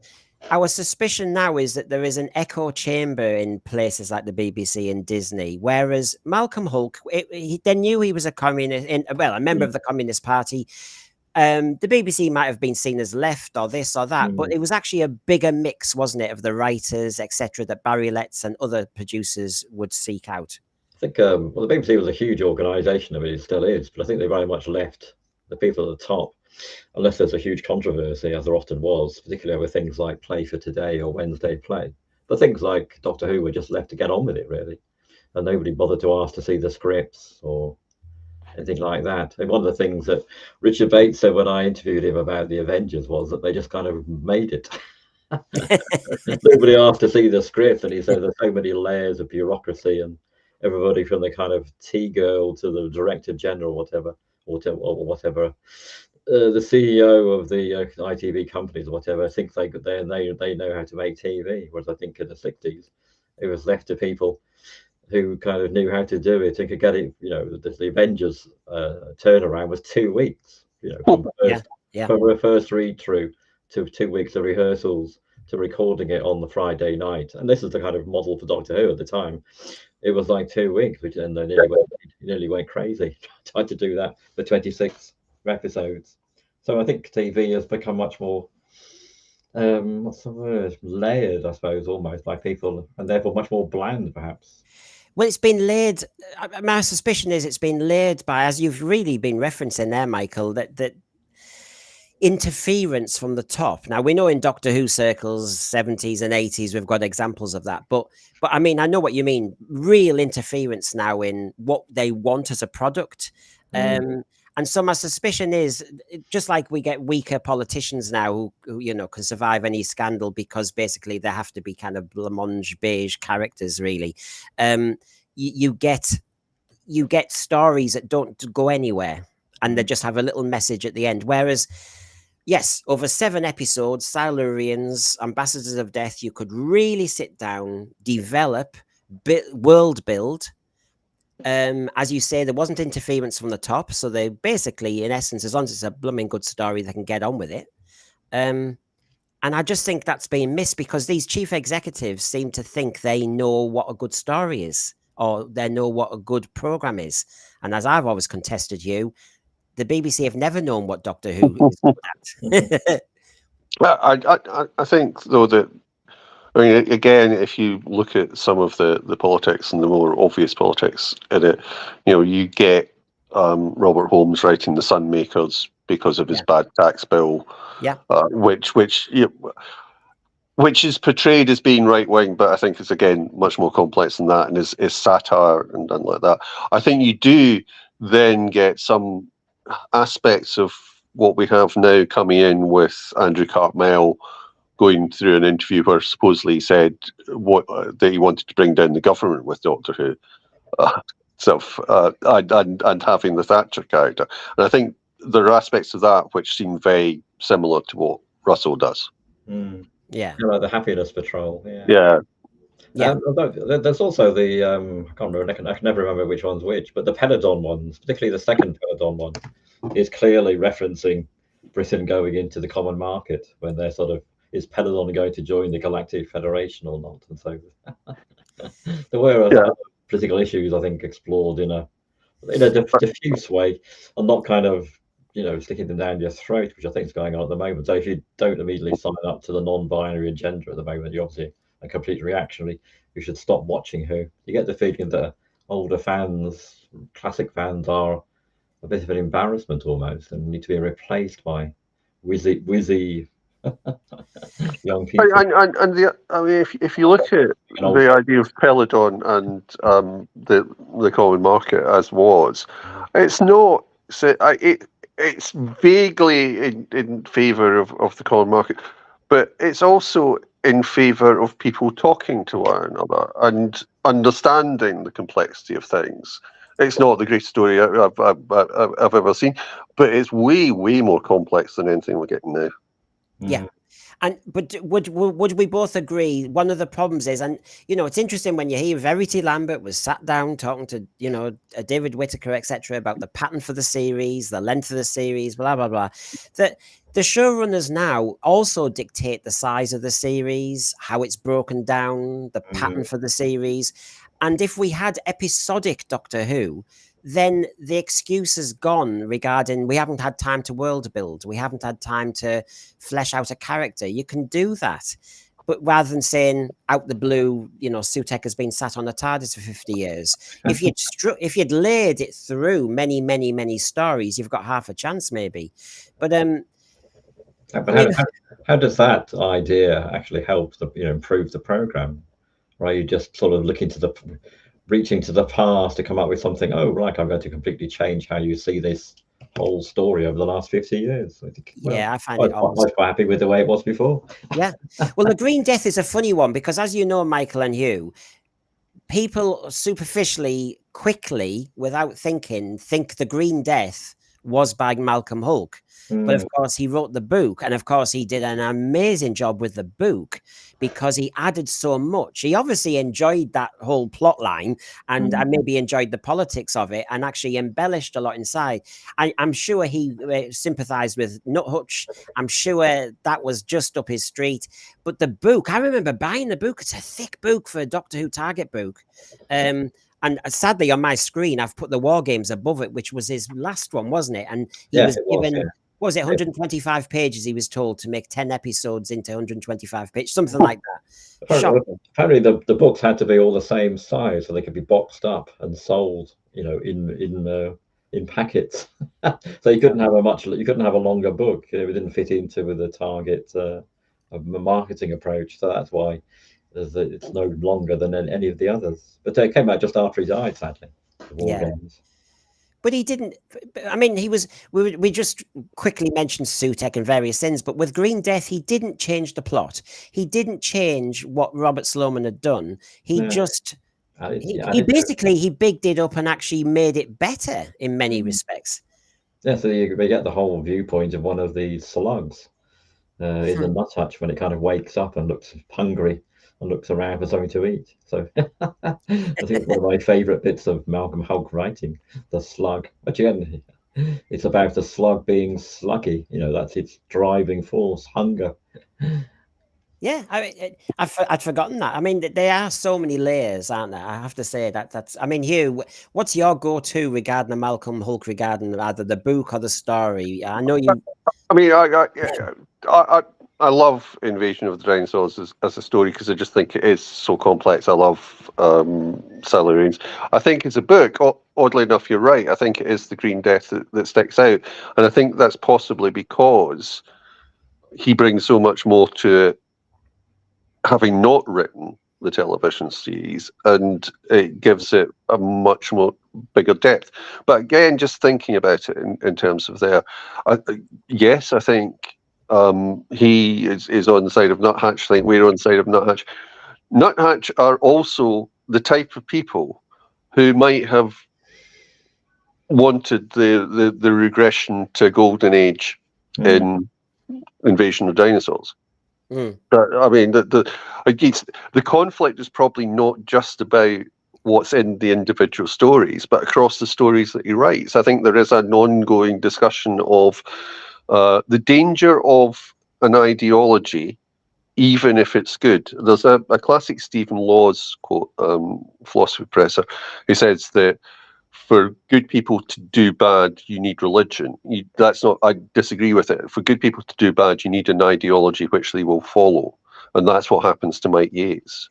Speaker 2: our suspicion now is that there is an echo chamber in places like the BBC and Disney, whereas Malcolm Hulke, they knew he was a communist, a member of the Communist Party. The BBC might have been seen as left or this or that, but it was actually a bigger mix, wasn't it, of the writers, etc., that Barry Letts and other producers would seek out.
Speaker 3: I think, the BBC was a huge organisation. I mean, it still is, but I think they very much left the people at the top, unless there's a huge controversy, as there often was, particularly over things like Play for Today or Wednesday Play. But things like Doctor Who were just left to get on with it, really. And nobody bothered to ask to see the scripts or anything like that. And one of the things that Richard Bates said when I interviewed him about the Avengers was that they just kind of made it. Nobody asked to see the script, and he said there's so many layers of bureaucracy, and everybody from the kind of tea girl to the director general, whatever, the CEO of the ITV companies or whatever thinks they know how to make TV, whereas I think in the 60s it was left to people who kind of knew how to do it and could get it. You know, the Avengers turnaround was 2 weeks. You know, from a first read through to 2 weeks of rehearsals to recording it on the Friday night. And this is the kind of model for Doctor Who at the time. It was like 2 weeks, which then they nearly went crazy trying to do that for 26 episodes. So I think TV has become much more what's the word, layered, I suppose, almost by people, and therefore much more bland, perhaps.
Speaker 2: Well, it's been laid. My suspicion is it's been laid by, as you've really been referencing there, Michael, that interference from the top. Now we know in Doctor Who circles, 70s and 80s, we've got examples of that. But I mean, I know what you mean. Real interference now in what they want as a product. And so my suspicion is, just like we get weaker politicians now who you know, can survive any scandal because basically they have to be kind of blancmange beige characters, really. You get stories that don't go anywhere, and they just have a little message at the end. Whereas, yes, over 7 episodes, Silurians, Ambassadors of Death, you could really sit down, develop, world build. As you say, there wasn't interference from the top, so they basically, in essence, as long as it's a blooming good story, they can get on with it. And I just think that's being missed because these chief executives seem to think they know what a good story is, or they know what a good program is. And as I've always contested you, the BBC have never known what Doctor Who is good at.
Speaker 4: Well, I think, though, that, I mean, again, if you look at some of the politics and the more obvious politics in it, you know, you get Robert Holmes writing The Sunmakers because of his bad tax bill, which is portrayed as being right wing, but I think it's again much more complex than that, and is satire and like that. I think you do then get some aspects of what we have now coming in with Andrew Cartmel going through an interview where supposedly he said that he wanted to bring down the government with Doctor Who, and having the Thatcher character. And I think there are aspects of that which seem very similar to what Russell does.
Speaker 2: Yeah,
Speaker 3: like the Happiness Patrol.
Speaker 4: Yeah.
Speaker 3: There's also the I can't remember. I can never remember which one's which, but the Peladon ones, particularly the second Peladon one, is clearly referencing Britain going into the common market when they're sort of, is Peladon going to join the Galactic Federation or not? And so there were other political issues, I think, explored in a diffuse way, and not kind of, you know, sticking them down your throat, which I think is going on at the moment. So if you don't immediately sign up to the non-binary agenda at the moment, you're obviously a complete reactionary. You should stop watching Who. You get the feeling that older fans, classic fans, are a bit of an embarrassment almost, and need to be replaced by whizzy young people.
Speaker 4: I mean, if you look at the idea of Peladon and the common market as was, it's not. It's vaguely in favour of the common market, but it's also in favour of people talking to one another and understanding the complexity of things. It's not the greatest story I've ever seen, but it's way more complex than anything we're getting now.
Speaker 2: Yeah. But would we both agree one of the problems is, and you know, it's interesting when you hear Verity Lambert was sat down talking to, you know, David Whittaker, etc., about the pattern for the series, the length of the series, blah blah blah, that the showrunners now also dictate the size of the series, how it's broken down, the pattern for the series. And if we had episodic Doctor Who, then the excuse is gone regarding we haven't had time to world build, we haven't had time to flesh out a character. You can do that, but rather than saying out the blue, you know, Sutek has been sat on a TARDIS for 50 years. If you'd laid it through many stories, you've got half a chance maybe. But
Speaker 3: how does that idea actually help improve the program? Right, you just sort of reaching to the past to come up with something. Oh, right, I'm going to completely change how you see this whole story over the last 50 years. I think,
Speaker 2: I find it
Speaker 3: I was quite happy with the way it was before.
Speaker 2: Yeah. Well, the Green Death is a funny one because, as you know, Michael and Hugh, people superficially, quickly, without thinking, think the Green Death was by Malcolm Hulke. But of course, he wrote the book, and of course, he did an amazing job with the book because he added so much. He obviously enjoyed that whole plot line and maybe enjoyed the politics of it and actually embellished a lot inside. I'm sure he sympathized with Nuthatch. I'm sure that was just up his street. But the book, I remember buying the book. It's a thick book for a Doctor Who target book. And sadly, on my screen, I've put the War Games above it, which was his last one, wasn't it? And he was given... What was it, 125 pages he was told to make 10 episodes into 125 pages, something like that.
Speaker 3: Apparently the books had to be all the same size so they could be boxed up and sold, in in packets. So you couldn't have a longer book. It didn't fit into with the target marketing approach. So that's why it's no longer than any of the others. But it came out just after he died, sadly. The War Games.
Speaker 2: But he didn't. I mean, he was. We just quickly mentioned Sutek and various sins, but with Green Death, he didn't change the plot. He didn't change what Robert Sloman had done. He just. He basically he bigged it up and actually made it better in many respects.
Speaker 3: Yeah, so you get the whole viewpoint of one of these slugs in the nuthatch when it kind of wakes up and looks hungry and looks around for something to eat. So I think it's one of my favourite bits of Malcolm Hulke writing, the slug. But again, it's about the slug being sluggy. That's its driving force, hunger.
Speaker 2: Yeah, I'd forgotten that. I mean, there are so many layers, aren't there? I have to say that's. I mean, Hugh, what's your go-to regarding the Malcolm Hulke, regarding either the book or the story? I know you.
Speaker 4: I mean, I love Invasion of the Dinosaurs as a story because I just think it is so complex. I love Silurians. I think as a book, oddly enough, you're right. I think it is the Green Death that sticks out, and I think that's possibly because he brings so much more to it, having not written the television series, and it gives it a much more bigger depth. But again, just thinking about it in terms of yes, I think he is on the side of Nuthatch. I think we're on the side of Nuthatch. Nuthatch are also the type of people who might have wanted the regression to Golden Age in Invasion of Dinosaurs. I mean, the conflict is probably not just about what's in the individual stories, but across the stories that he writes. I think there is an ongoing discussion of the danger of an ideology, even if it's good. There's a classic Stephen Laws quote, philosophy professor, who says that for good people to do bad, you need religion. I disagree with it. For good people to do bad, you need an ideology which they will follow. And that's what happens to Mike Yates.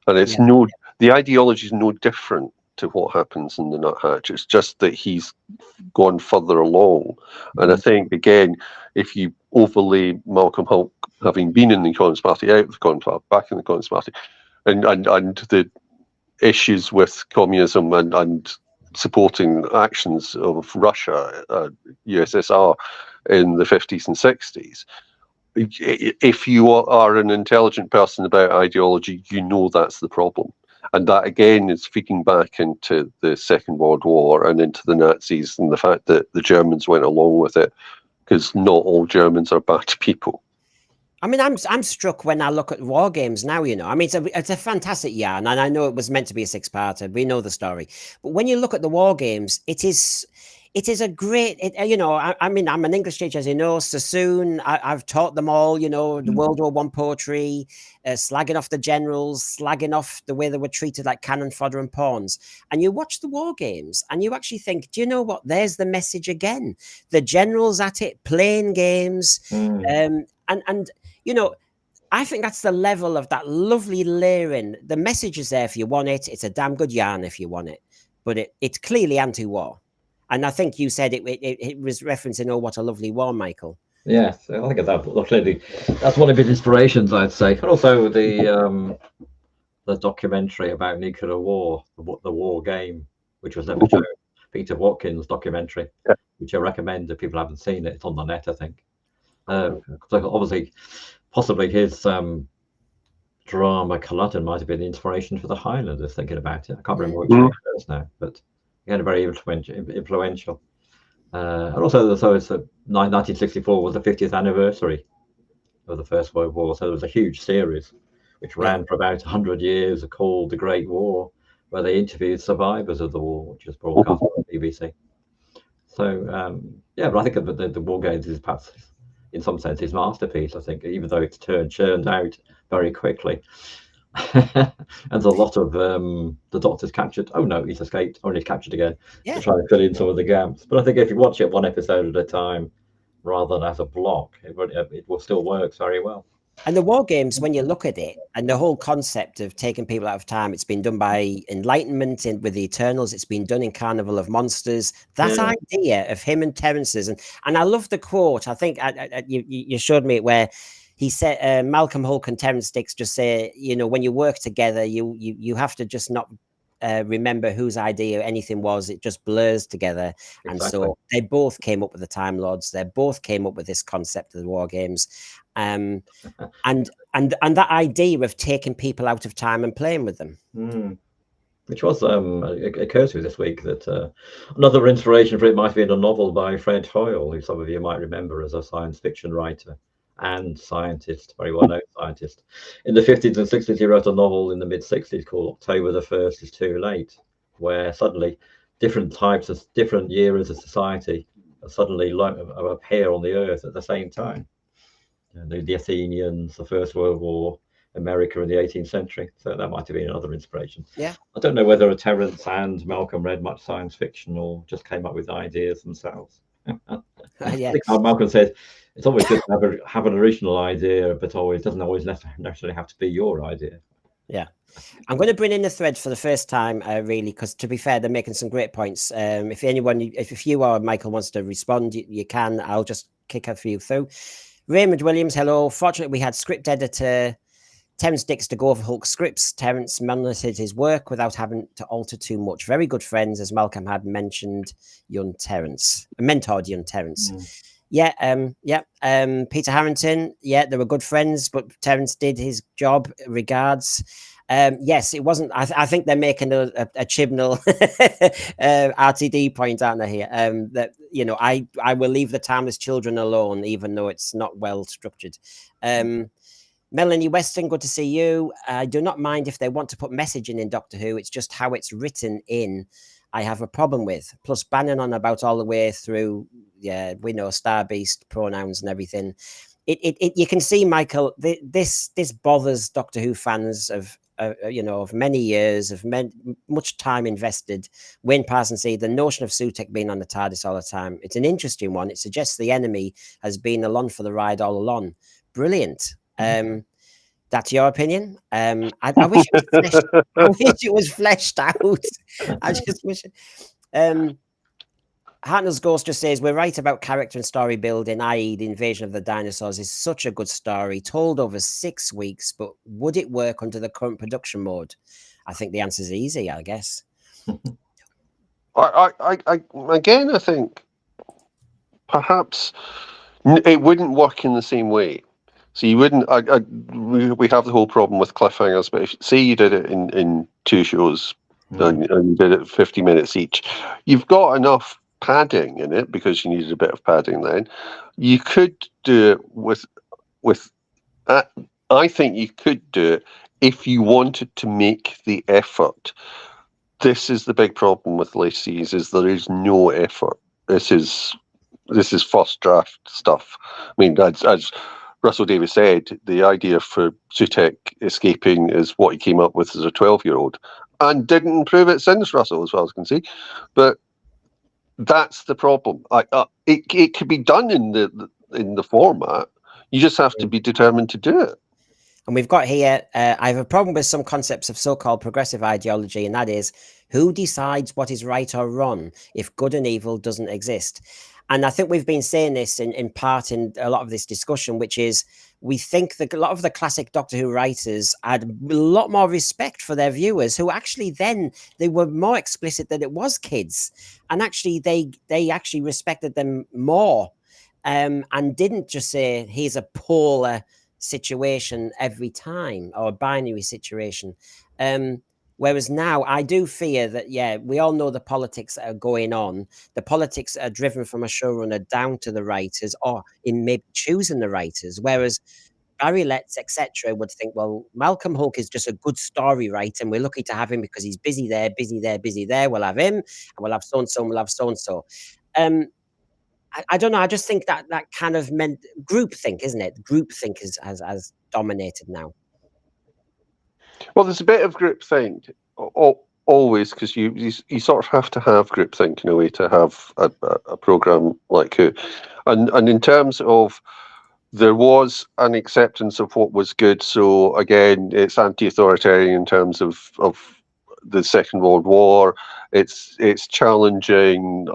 Speaker 4: And the ideology is no different to what happens in the Nuthatch. It's just that he's gone further along. And I think, again, if you overlay Malcolm Hulke having been in the Communist Party, out of the Communist Party, back in the Communist Party, and the issues with communism and supporting actions of Russia, USSR in the 50s and 60s. If you are an intelligent person about ideology, you know that's the problem. And that, again, is feeding back into the Second World War and into the Nazis and the fact that the Germans went along with it, because not all Germans are bad people.
Speaker 2: I mean, I'm struck when I look at War Games now, I mean, it's a fantastic yarn, and I know it was meant to be a six-parter. We know the story. But when you look at the War Games, it is a great, I mean, I'm an English teacher, as you know, Sassoon, I've taught them all, the World War I poetry, slagging off the generals, slagging off the way they were treated like cannon fodder and pawns. And you watch the War Games and you actually think, do you know what? There's the message again. The generals at it, playing games, and I think that's the level of that lovely layering. The message is there if you want it. It's a damn good yarn if you want it. But it's clearly anti-war. And I think you said it was referencing, oh, what a lovely war, Michael.
Speaker 3: Yes, I think that's one of his inspirations, I'd say. And also the documentary about nuclear war, the War Game, which was never shown. Peter Watkins documentary, which I recommend if people haven't seen it. It's on the net, I think. Obviously, possibly his drama Culloden might have been the inspiration for the Highlanders, thinking about it. I can't remember which one it is now, but again, very influential. And also, so it's 1964 was the 50th anniversary of the First World War, so there was a huge series which ran for about 100 years, called The Great War, where they interviewed survivors of the war, which was broadcast on the BBC. So, but I think the War Games is perhaps, in some sense, his masterpiece, I think, even though it's churned out very quickly. And there's a lot of the Doctor's captured. Oh no, he's escaped. Only captured again. To try to fill in some of the gaps. But I think if you watch it one episode at a time, rather than as a block, it will still works very well.
Speaker 2: And the war games, when you look at it, and the whole concept of taking people out of time, it's been done by Enlightenment with the Eternals. It's been done in Carnival of Monsters. That idea of him and Terence's, and I love the quote. I think you showed me it where he said Malcolm Hulke and Terence Dix just say, you know, when you work together, you have to just not remember whose idea anything was. It just blurs together. Exactly. And so they both came up with the Time Lords. They both came up with this concept of the war games. And that idea of taking people out of time and playing with them.
Speaker 3: Which was it occurred to me this week that another inspiration for it might have been a novel by Fred Hoyle, who some of you might remember as a science fiction writer and scientist, very well known scientist. In the 50s and 60s, he wrote a novel in the mid 60s called October the 1st is Too Late, where suddenly different eras of society suddenly appear on the earth at the same time. The Athenians, the First World War, America in the 18th century. So that might have been another inspiration.
Speaker 2: Yeah.
Speaker 3: I don't know whether Terence and Malcolm read much science fiction or just came up with ideas themselves. I think Malcolm said it's always good to have an original idea, but doesn't always necessarily have to be your idea.
Speaker 2: Yeah. I'm going to bring in the thread for the first time, really, because to be fair, they're making some great points. If you or Michael wants to respond, you can. I'll just kick a few through. Raymond Williams, hello. Fortunately, we had script editor Terence Dix to go over Hulk's scripts. Terence monitored his work without having to alter too much. Very good friends, as Malcolm had mentioned. Mentored young Terence. Peter Harrington. Yeah, they were good friends, but Terence did his job. Regards. Yes, it wasn't. I think they're making a Chibnall RTD point, aren't they here? That, you know, I will leave the Timeless Children alone, even though it's not well structured. Melanie Weston, good to see you. I do not mind if they want to put messaging in Doctor Who. It's just how it's written in I have a problem with. Plus banning on about all the way through. Yeah, we know Star Beast pronouns and everything. You can see, Michael, this bothers Doctor Who fans of many years, of much time invested. Wayne Parsons said the notion of Sutekh being on the TARDIS all the time. It's an interesting one. It suggests the enemy has been along for the ride all along. Brilliant. That's your opinion. I wish it was fleshed out. I just wish. Hartnell's Ghost just says, we're right about character and story building, i.e. the invasion of the dinosaurs is such a good story, told over 6 weeks, but would it work under the current production mode? I think the answer is easy, I guess.
Speaker 4: I think perhaps it wouldn't work in the same way. So you wouldn't. We have the whole problem with cliffhangers, but say you did it in 2 shows and you did it 50 minutes each, you've got enough padding in it because you needed a bit of padding. Then you could do it with. I think you could do it if you wanted to make the effort. This is the big problem with Lacey's: is there is no effort. This is first draft stuff. I mean, as Russell Davies said, the idea for Sutekh escaping is what he came up with as a 12-year-old, and didn't improve it since, Russell, as well as I can see. But that's the problem. It could be done in the format. You just have to be determined to do it.
Speaker 2: And we've got here, I have a problem with some concepts of so-called progressive ideology, and that is, who decides what is right or wrong if good and evil doesn't exist? And I think we've been saying this in part in a lot of this discussion, which is we think that a lot of the classic Doctor Who writers had a lot more respect for their viewers, who actually then they were more explicit that it was kids, and actually they actually respected them more, and didn't just say here's a polar situation every time or a binary situation. Whereas now I do fear that, we all know the politics that are going on. The politics are driven from a showrunner down to the writers, or in maybe choosing the writers. Whereas Barry Letts, etc., would think, well, Malcolm Hulke is just a good story writer, and we're lucky to have him because he's busy there, busy there, busy there. We'll have him, and we'll have so-and-so, and we'll have so-and-so. I don't know. I just think that kind of meant groupthink, isn't it? Groupthink has dominated now.
Speaker 4: Well, there's a bit of groupthink always, because you sort of have to have groupthink in a way to have a program like Who, and in terms of there was an acceptance of what was good. So again, it's anti-authoritarian in terms of the Second World War. It's challenging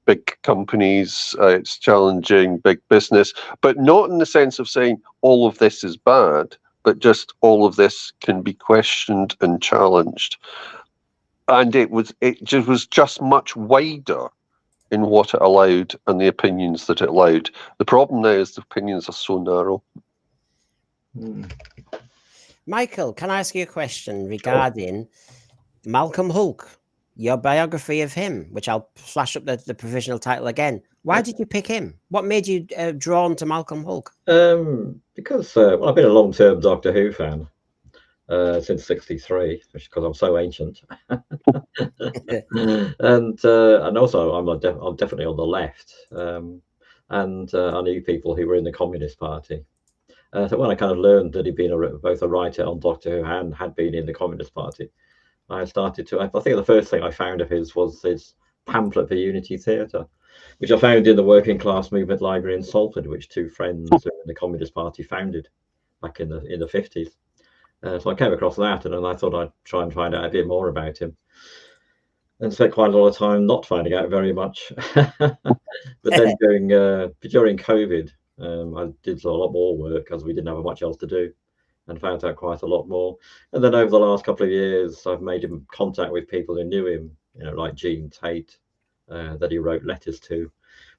Speaker 4: big companies. It's challenging big business, but not in the sense of saying all of this is bad, but just all of this can be questioned and challenged. And it was just much wider in what it allowed and the opinions that it allowed. The problem now is the opinions are so narrow.
Speaker 2: Michael, can I ask you a question regarding Malcolm Hulke, your biography of him, which I'll flash up the provisional title again. Why did you pick him? What made you drawn to Malcolm Hulke?
Speaker 3: Because well, I've been a long-term Doctor Who fan since '63, because I'm so ancient, and also I'm definitely on the left, and I knew people who were in the Communist Party. So when I kind of learned that he'd been both a writer on Doctor Who and had been in the Communist Party, I started to. I think the first thing I found of his was his pamphlet for Unity Theatre, which I found in the Working Class Movement Library in Salford, which two friends in the Communist Party founded back in the 50s. So I came across that, and I thought I'd try and find out a bit more about him, and spent quite a lot of time not finding out very much. But then during COVID, I did a lot more work as we didn't have much else to do, and found out quite a lot more. And then over the last couple of years, I've made him contact with people who knew him, like Jean Tate, that he wrote letters to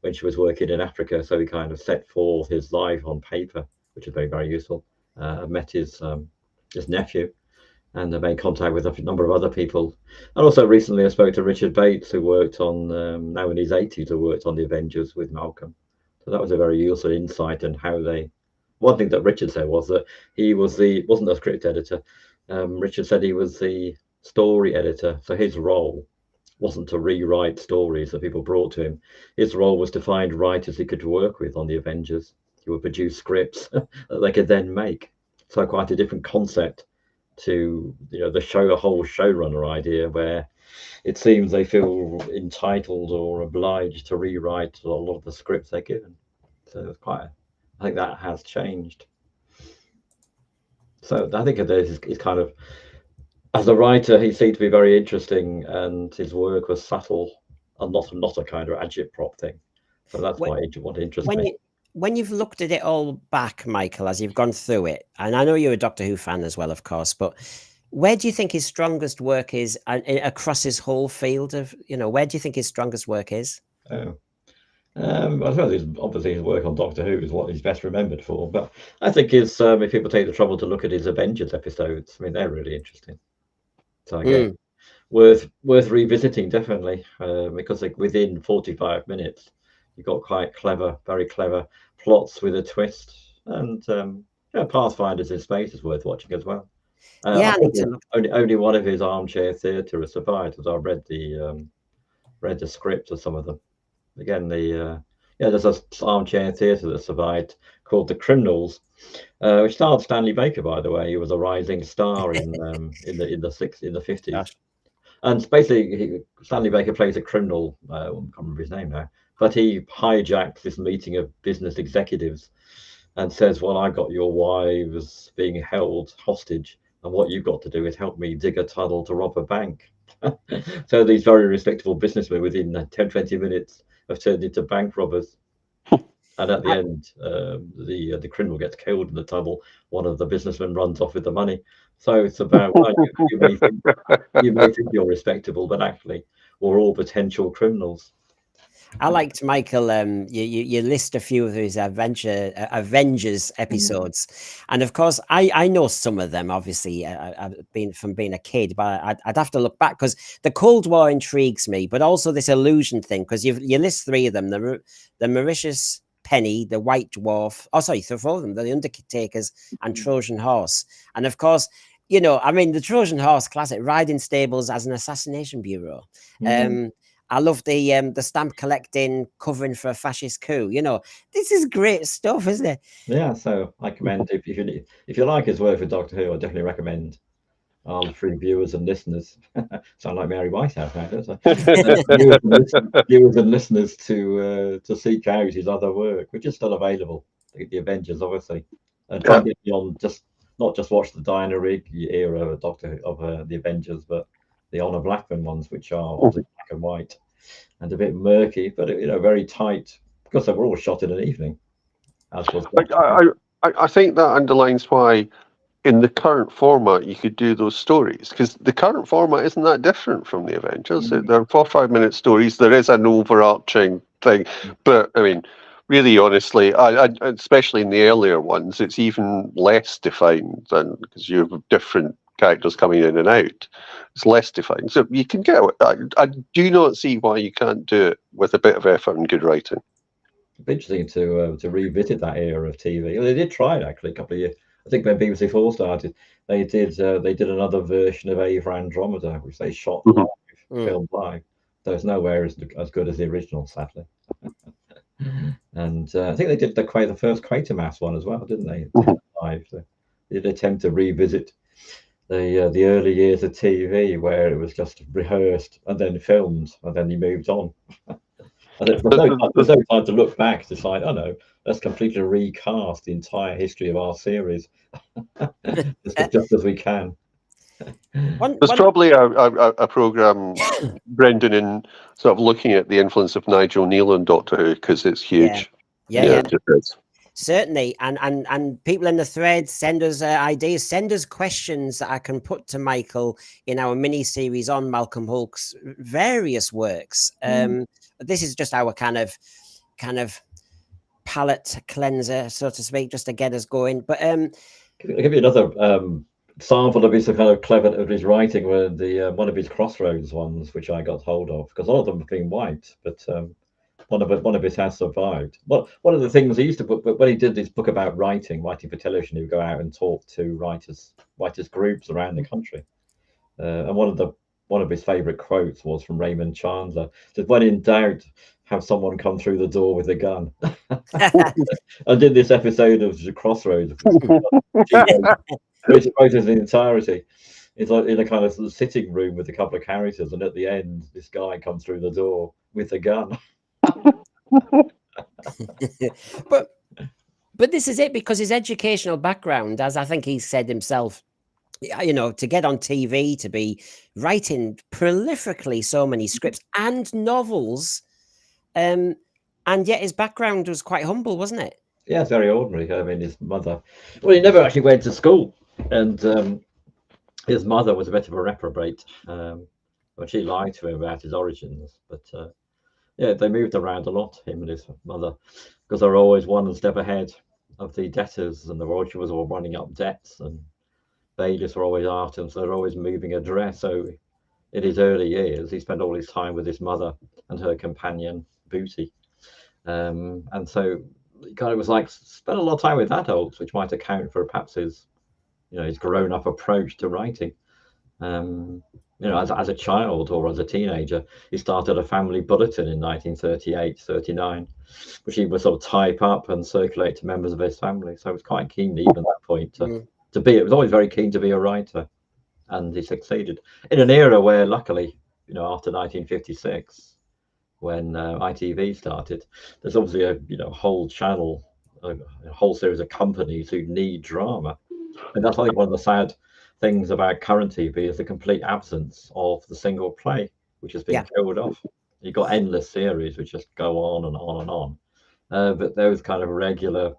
Speaker 3: when she was working in Africa. So he kind of set forth his life on paper, which is very, very useful. I met his nephew, and I made contact with a number of other people. And also recently I spoke to Richard Bates, who worked on, now in his 80s, who worked on the Avengers with Malcolm. So that was a very useful insight in how they. One thing that Richard said was that he wasn't a script editor. Richard said he was the story editor. So his role wasn't to rewrite stories that people brought to him. His role was to find writers he could work with on the Avengers. He would produce scripts that they could then make. So quite a different concept to the whole showrunner idea, where it seems they feel entitled or obliged to rewrite a lot of the scripts they're given. So it's I think that has changed. So I think it's kind of, as a writer, he seemed to be very interesting, and his work was subtle and not a kind of agitprop thing. So that's what interests me.
Speaker 2: When you've looked at it all back, Michael, as you've gone through it, and I know you're a Doctor Who fan as well, of course, but where do you think his strongest work is across his whole field of, where do you think his strongest work is?
Speaker 3: I suppose obviously his work on Doctor Who is what he's best remembered for, but I think if people take the trouble to look at his Avengers episodes, I mean, they're really interesting. So again, worth revisiting, definitely, because within 45 minutes, you've got quite very clever plots with a twist, and Pathfinders in Space is worth watching as well.
Speaker 2: Yeah,
Speaker 3: only one of his armchair theatre has survived, as I read the script of some of them. Again, there's an armchair theatre that survived called The Criminals, which starred Stanley Baker, by the way. He was a rising star in the 50s. Gosh. And basically, Stanley Baker plays a criminal. I can't remember his name now, but he hijacked this meeting of business executives and says, "Well, I got your wives being held hostage, and what you've got to do is help me dig a tunnel to rob a bank." So these very respectable businessmen, within 10-20 minutes, have turned into bank robbers. And at the end, the criminal gets killed in the tunnel. One of the businessmen runs off with the money. So it's about, you may think you're respectable, but actually we're all potential criminals.
Speaker 2: I liked, Michael, you list a few of his Avengers episodes. And of course, I know some of them, obviously, from being a kid, but I'd have to look back, because the Cold War intrigues me, but also this illusion thing, because you list three of them, the Mauritius Penny, the White Dwarf, four of them, the Undertakers and Trojan Horse. And of course, the Trojan Horse classic, riding stables as an assassination bureau. I love the stamp collecting, covering for a fascist coup. This is great stuff, isn't it?
Speaker 3: Yeah, so I commend, if you like his work for Doctor Who, I definitely recommend our free viewers and listeners. Sound like Mary Whitehouse now, don't I? Viewers and listeners to seek out his other work, which is still available. the Avengers, obviously, and try and get beyond not just watch the Diana Rigg era of the Avengers, but the Honor Blackman ones, which are obviously black and white and a bit murky, but very tight, because they were all shot in an evening. As was
Speaker 4: I think that underlines why in the current format you could do those stories, because the current format isn't that different from the Avengers. They're 4 or 5 minute stories. There is an overarching thing, but I mean, really honestly, I especially in the earlier ones, it's even less defined than, because you have different characters coming in and out. It's less defined, so you can get. I do not see why you can't do it with a bit of effort and good writing.
Speaker 3: It'd be interesting to revisit that era of TV. Well, they did try it actually a couple of years. I think when BBC Four started, they did another version of Ava Andromeda, which they shot live, filmed live. So it's nowhere as good as the original, sadly. And I think they did the first Quatermass one as well, didn't they? Live. So they did attempt to revisit the early years of TV, where it was just rehearsed and then filmed, and then you moved on. And there's no time to look back to decide, oh no, let's completely recast the entire history of our series just as we can.
Speaker 4: There's probably a program, Brendan, in sort of looking at the influence of Nigel Neal on Doctor Who, because it's huge.
Speaker 2: Yeah. Certainly, and people in the thread, send us ideas, send us questions that I can put to Michael in our mini series on Malcolm Hulke's various works. This is just our kind of palate cleanser, so to speak, just to get us going. But I'll
Speaker 3: give you another sample of his kind of clever of his writing, were the one of his Crossroads ones, which I got hold of, because a lot of them have been white, but one of his has survived. One of the things he used to put, when he did this book about writing for television, he would go out and talk to writers groups around the country, and one of his favorite quotes was from Raymond Chandler, that when in doubt, have someone come through the door with a gun. And in this episode of the Crossroads, which quoted in entirety, it's like in a kind of sitting room with a couple of characters, and at the end, this guy comes through the door with a gun.
Speaker 2: But this is it, because his educational background, as I think he said himself, to get on TV, to be writing prolifically so many scripts and novels, and yet his background was quite humble, wasn't it?
Speaker 3: Yeah, it's very ordinary. I mean, his mother, well, he never actually went to school, and his mother was a bit of a reprobate. But she lied to him about his origins, but yeah, they moved around a lot, him and his mother, because they were always one step ahead of the debtors, and she was all running up debts, and bailiffs were always after him, so they're always moving address. So in his early years, he spent all his time with his mother and her companion Booty, and so he kind of was like spent a lot of time with adults, which might account for perhaps his grown-up approach to writing. As a child or as a teenager, he started a family bulletin in 1938-39, which he would sort of type up and circulate to members of his family. So he was quite keen, even at that point, to be. It was always very keen to be a writer, and he succeeded in an era where, luckily, after 1956, when ITV started, there's obviously a whole channel, a whole series of companies who need drama, and that's, I think, one of the sad things about current TV is the complete absence of the single play, which has been killed off. You've got endless series which just go on and on and on. But those kind of regular,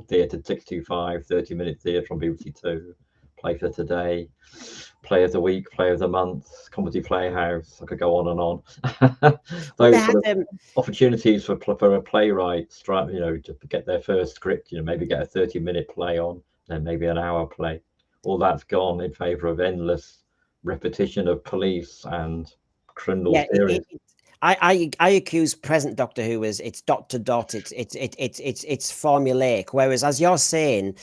Speaker 3: theatre 625, 30-minute theatre on BBC Two, Play for Today, Play of the Week, Play of the Month, Comedy Playhouse, I could go on and on. Those sort of opportunities for a playwright, to get their first script, maybe get a 30-minute play on, then maybe an hour play. All that's gone in favour of endless repetition of police and criminal series.
Speaker 2: I accuse present Doctor Who as it's dot to dot. It's formulaic. Whereas, as you're saying,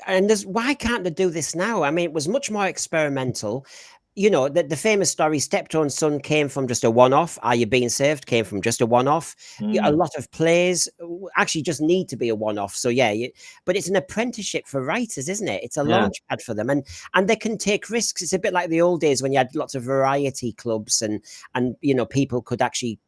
Speaker 2: and why can't they do this now? I mean, it was much more experimental. The famous story, Steptoe's Son, came from just a one-off. Are You Being Served came from just a one-off. A lot of plays actually just need to be a one-off. So but it's an apprenticeship for writers, isn't it? It's a launch pad for them, and they can take risks. It's a bit like the old days when you had lots of variety clubs, and people could actually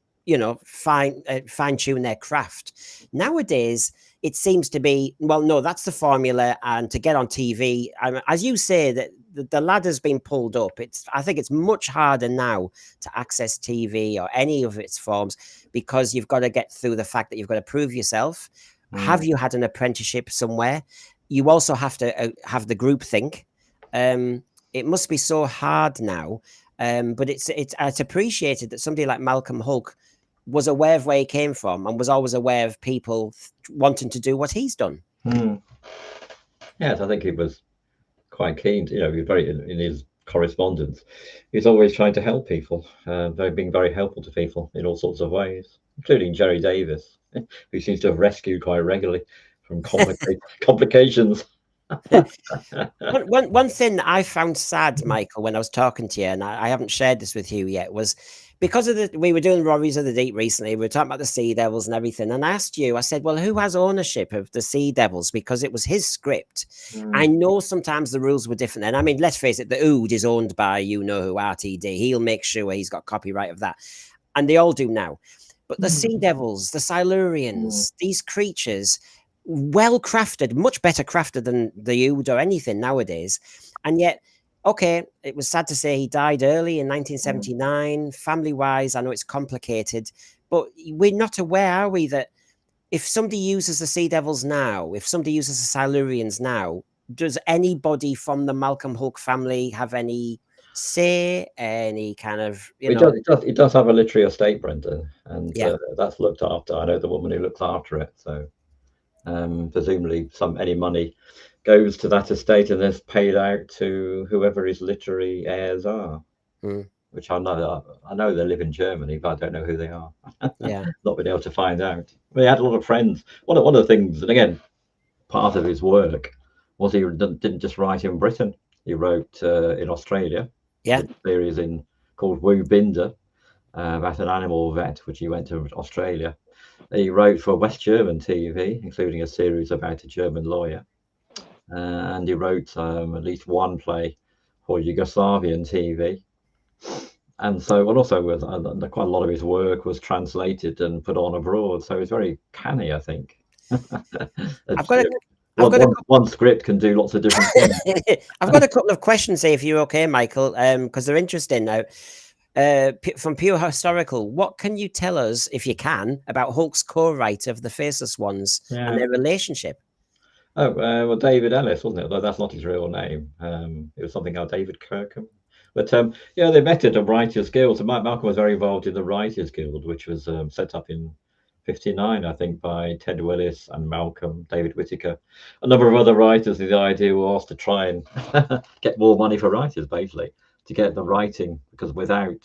Speaker 2: fine tune their craft. Nowadays, it seems to be, well, no, that's the formula. And to get on TV, as you say, that the ladder's been pulled up. I think it's much harder now to access TV or any of its forms, because you've got to get through the fact that you've got to prove yourself. Have you had an apprenticeship somewhere? You also have to have the group think. It must be so hard now. But it's appreciated that somebody like Malcolm Hulke was aware of where he came from and was always aware of people wanting to do what he's done.
Speaker 3: Yes, I think he was quite keen. He was very, in his correspondence, he's always trying to help people, being very helpful to people in all sorts of ways, including Jerry Davis, who seems to have rescued quite regularly from complications.
Speaker 2: One thing that I found sad, Michael, when I was talking to you, and I haven't shared this with you yet, was because of we were doing Warriors of the Deep recently. We were talking about the Sea Devils and everything, and I asked you, I said, well, who has ownership of the Sea Devils? Because it was his script. I know sometimes the rules were different then. I mean, let's face it, the Ood is owned by who, RTD. He'll make sure he's got copyright of that, and they all do now. But the Sea Devils, the Silurians, these creatures, well crafted, much better crafted than the Ood or anything nowadays. And yet, okay, it was sad to say he died early in 1979. Family wise, I know it's complicated, but we're not aware, are we, that if somebody uses the Sea Devils now, if somebody uses the Silurians now, does anybody from the Malcolm Hulke family have any say, any kind of,
Speaker 3: It does have a literary estate, Brendan, and that's looked after. I know the woman who looks after it, so presumably any money goes to that estate and is paid out to whoever his literary heirs are, which I know they live in Germany, but I don't know who they are. Not been able to find out. But he had a lot of friends. One of the things, and again, part of his work was he didn't just write in Britain. He wrote in Australia. A series called Wu Binder, about an animal vet, which he went to Australia. He wrote for West German TV, including a series about a German lawyer. And he wrote at least one play for Yugoslavian TV. And so, and also quite a lot of his work was translated and put on abroad. So he's very canny, I think. One script can do lots of different things.
Speaker 2: I've got a couple of questions here, if you're okay, Michael, because they're interesting now. From Pure Historical, what can you tell us, if you can, about Hulke's co-writer of The Faceless Ones and their relationship?
Speaker 3: Well, David Ellis, wasn't it? That's not his real name. It was something like David Kirkham. But they met at a Writers Guild. So Malcolm was very involved in the Writers Guild, which was set up in 1959, I think, by Ted Willis and Malcolm, David Whitaker, a number of other writers. The idea was to try and get more money for writers, basically, to get the writing, because without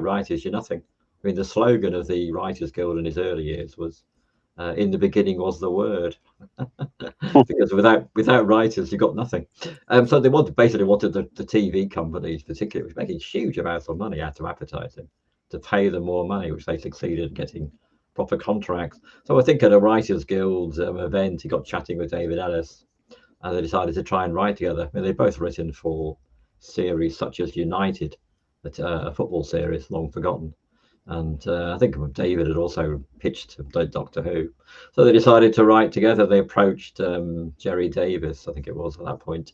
Speaker 3: writers, you're nothing. I mean, the slogan of the Writers Guild in his early years was, in the beginning was the word, because without writers, you got nothing. So they wanted the TV companies, particularly, which making huge amounts of money out of advertising, to pay them more money, which they succeeded in getting proper contracts. So I think at a Writers Guild event, he got chatting with David Ellis, and they decided to try and write together. I mean, they've both written for series such as United, a football series long forgotten. And I think David had also pitched Doctor Who. So they decided to write together. They approached Jerry Davis, I think it was, at that point.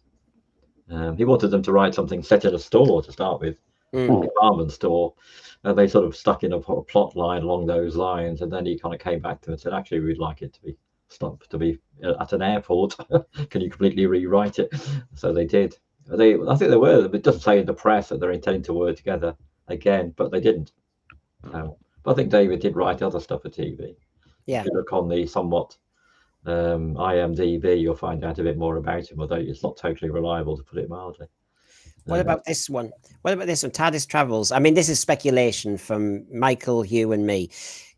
Speaker 3: He wanted them to write something set in a store to start with, a department store. They sort of stuck in a plot line along those lines. And then he kind of came back to them and said, actually, we'd like it to be stopped, to be at an airport. Can you completely rewrite it? So they did. I think they were. It doesn't say in the press that they're intending to work together again, but they didn't. But I think David did write other stuff for TV. If you look on the somewhat IMDb, you'll find out a bit more about him, although it's not totally reliable, to put it mildly.
Speaker 2: What about this one? TARDIS Travels. I mean, this is speculation from Michael, Hugh, and me.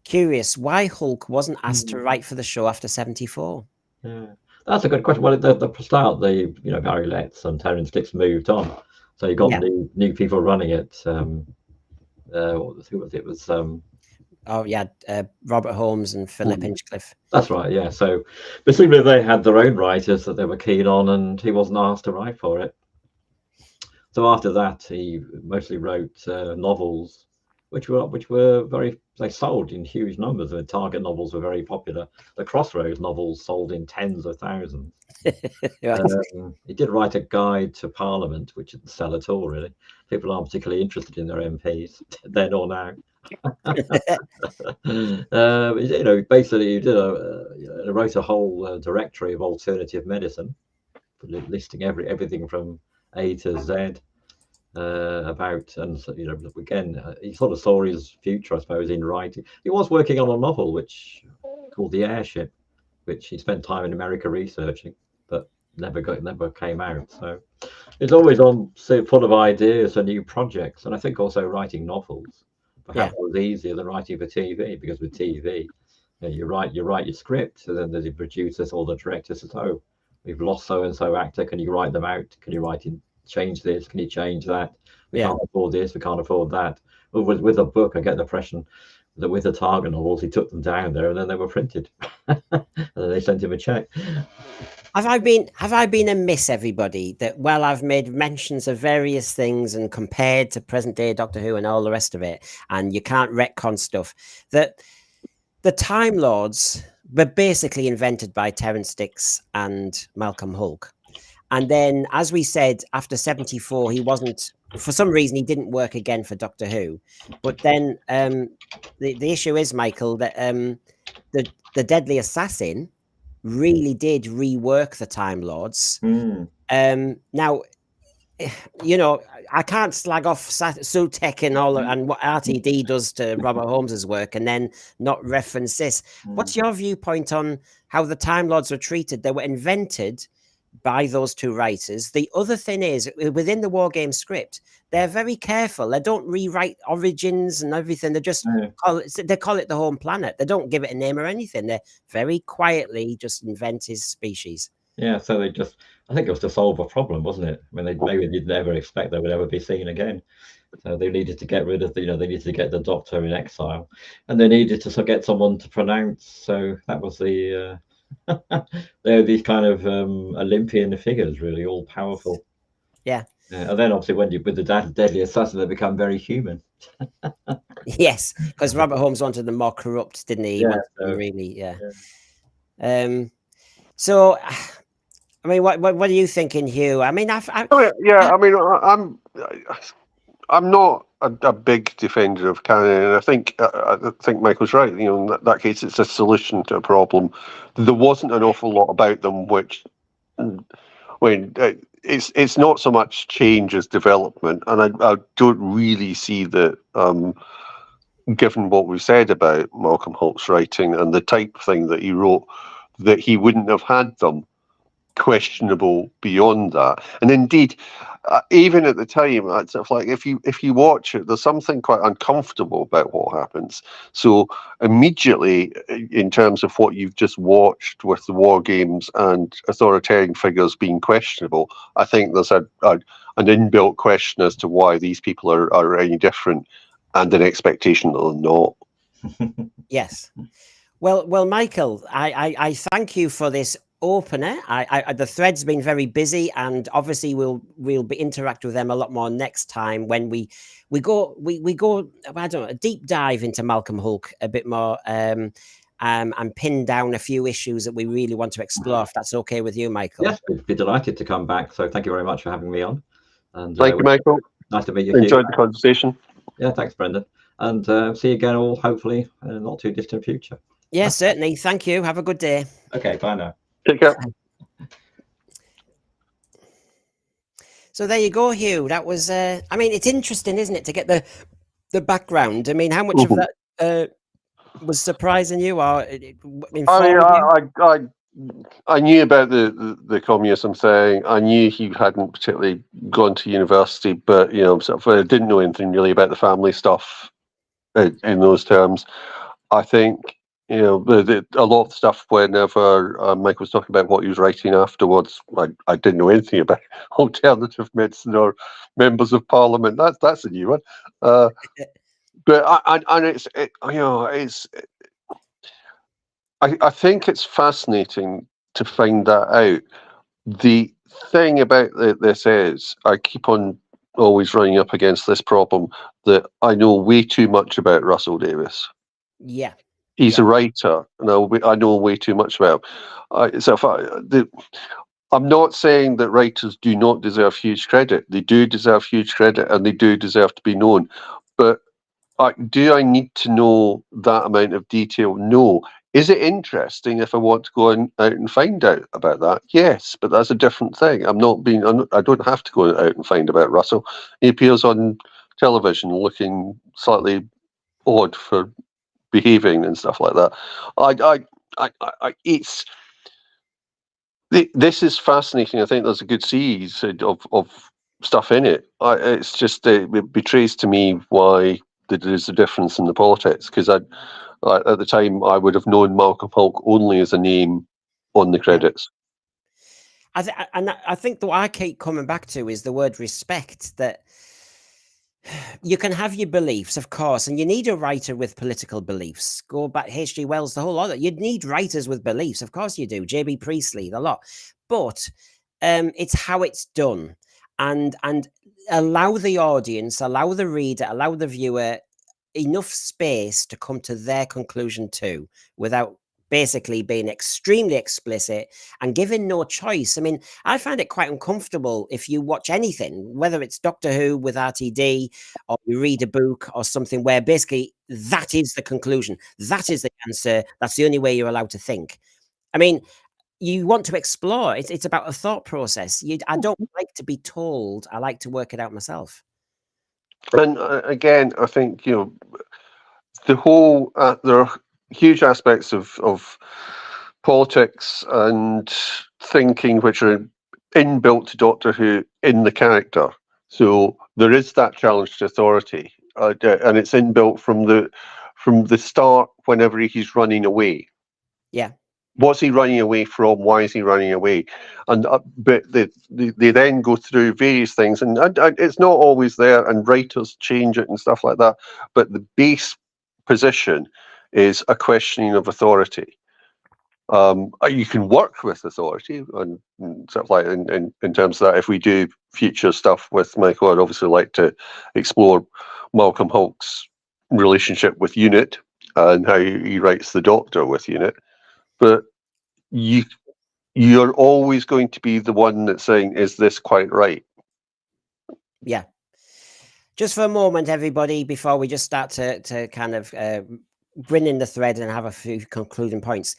Speaker 2: Curious why Hulke wasn't asked to write for the show after 1974.
Speaker 3: Yeah, that's a good question. Well, at the start, Barry Letts and Terence Dix moved on, so you got new people running it. Who was it? It was
Speaker 2: Robert Holmes and Philip Hinchcliffe.
Speaker 3: That's right. Yeah. So presumably they had their own writers that they were keen on, and he wasn't asked to write for it. So after that, he mostly wrote novels which were they sold in huge numbers. The Target novels were very popular. The Crossroads novels sold in tens of thousands. He did write a guide to Parliament, which didn't sell at all, really. People aren't particularly interested in their MPs then or now. Basically, he wrote a whole directory of alternative medicine, listing everything from A to Z about, and again, he sort of saw his future, I suppose, in writing. He was working on a novel which called The Airship, which he spent time in America researching, but never came out. So it's always full of ideas for new projects, and I think also writing novels perhaps was easier than writing for TV, because with TV, you write your script, and then the producers or the director says, "Oh, we've lost so and so actor. Can you write them out? Can you change this? Can you change that? We can't afford this. We can't afford that." With a book, I get the impression that with the Target novels, he took them down there, and then they were printed, and then they sent him a check.
Speaker 2: Have I been amiss, everybody, that while I've made mentions of various things and compared to present day Doctor Who and all the rest of it, and you can't retcon stuff, that the Time Lords were basically invented by Terrance Dicks and Malcolm Hulke. And then, as we said, after 74, he wasn't, for some reason, he didn't work again for Doctor Who. But then the issue is, Michael, that the Deadly Assassin really did rework the Time Lords. Now, I can't slag off Sutek and all and what RTD does to Robert Holmes's work and then not reference this. What's your viewpoint on how the Time Lords were treated? They were invented by those two writers. The other thing is, within the Wargame script, they're very careful. They don't rewrite origins and everything. They just call it the home planet. They don't give it a name or anything. They very quietly just invent his species.
Speaker 3: Yeah, so I think it was to solve a problem, wasn't it? I mean, maybe they'd never expect they would ever be seen again. So they needed to get rid of they needed to get the Doctor in exile, and they needed to get someone to pronounce. So that was the they're these kind of Olympian figures, really all powerful.
Speaker 2: Yeah.
Speaker 3: And then obviously with the Deadly Assassin, they become very human.
Speaker 2: Yes, because Robert Holmes wanted them more corrupt, didn't he? So, I mean, what are you thinking, Hugh? I mean,
Speaker 4: I'm not a big defender of canon, and I think Michael's right. In that case, it's a solution to a problem. There wasn't an awful lot about them, which it's not so much change as development, and I don't really see that. Given what we've said about Malcolm Hulke's writing and the type of thing that he wrote, that he wouldn't have had them questionable beyond that. And indeed, even at the time, it's sort of like if you watch it, there's something quite uncomfortable about what happens. So immediately, in terms of what you've just watched with the war games and authoritarian figures being questionable, I think there's an inbuilt question as to why these people are any different, and an expectation that they're not.
Speaker 2: Yes. Well, Michael, I thank you for this opener. The thread's been very busy, and obviously we'll interact with them a lot more next time when we go I don't know, a deep dive into Malcolm Hulke a bit more and pin down a few issues that we really want to explore. If that's okay with you, Michael.
Speaker 3: Yes, I'd be delighted to come back. So thank you very much for having me on. And
Speaker 4: thank you, Michael.
Speaker 3: Nice to meet you.
Speaker 4: Enjoyed the conversation.
Speaker 3: Yeah, thanks, Brendan. And see you again all hopefully in a not too distant future.
Speaker 2: Yes, certainly. Thank you. Have a good day.
Speaker 3: Okay, bye now.
Speaker 4: Take care.
Speaker 2: So there you go, Hugh. That was, I mean, it's interesting, isn't it, to get the background. I mean, how much of that was surprising you, or informed you?
Speaker 4: I knew about the communism thing. I knew he hadn't particularly gone to university, but I didn't know anything really about the family stuff in those terms. I think a lot of the stuff whenever Mike was talking about what he was writing afterwards, I didn't know anything about alternative medicine or members of parliament. That's a new one. But I think it's fascinating to find that out. The thing about this is, I keep on always running up against this problem that I know way too much about Russell Davies.
Speaker 2: Yeah.
Speaker 4: He's a writer, and I know way too much about him. I'm not saying that writers do not deserve huge credit. They do deserve huge credit, and they do deserve to be known. But do I need to know that amount of detail? No. Is it interesting if I want to go out and find out about that? Yes, but that's a different thing. I don't have to go out and find about Russell. He appears on television looking slightly odd for behaving and stuff like that. This is fascinating. I think there's a good series of stuff in it. It's just it betrays to me why there's a difference in the politics, because at the time I would have known Malcolm Hulke only as a name on the credits.
Speaker 2: I think what I keep coming back to is the word respect. That you can have your beliefs, of course, and you need a writer with political beliefs. Go back, H.G. Wells, the whole lot. You'd need writers with beliefs, of course you do. J.B. Priestley, the lot. But it's how it's done, and allow the audience, allow the reader, allow the viewer enough space to come to their conclusion too, without basically being extremely explicit and giving no choice. I mean, I find it quite uncomfortable if you watch anything, whether it's Doctor Who with RTD or you read a book or something where basically that is the conclusion, that is the answer, that's the only way you're allowed to think. I mean, you want to explore. It's about a thought process. I don't like to be told. I like to work it out myself.
Speaker 4: And again, I think, the whole there are huge aspects of politics and thinking which are inbuilt to Doctor Who in the character. So there is that challenge to authority, and it's inbuilt from the start. Whenever he's running away,
Speaker 2: Yeah.
Speaker 4: What's he running away from? Why is he running away? And but they then go through various things, and it's not always there, and writers change it and stuff like that. But the base position is a questioning of authority. You can work with authority and stuff like in terms of that. If we do future stuff with Michael, I'd obviously like to explore Malcolm Hulke's relationship with Unit and how he writes the Doctor with Unit. But you're always going to be the one that's saying, is this quite right?
Speaker 2: Yeah. Just for a moment, everybody, before we just start to kind of bring in the thread and have a few concluding points.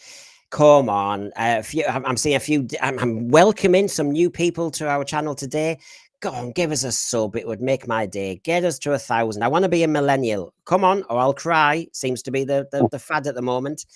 Speaker 2: Come on. I'm seeing a few. I'm welcoming some new people to our channel today. Go on, give us a sub. It would make my day. Get us to 1,000. I want to be a millennial. Come on, or I'll cry. Seems to be the fad at the moment.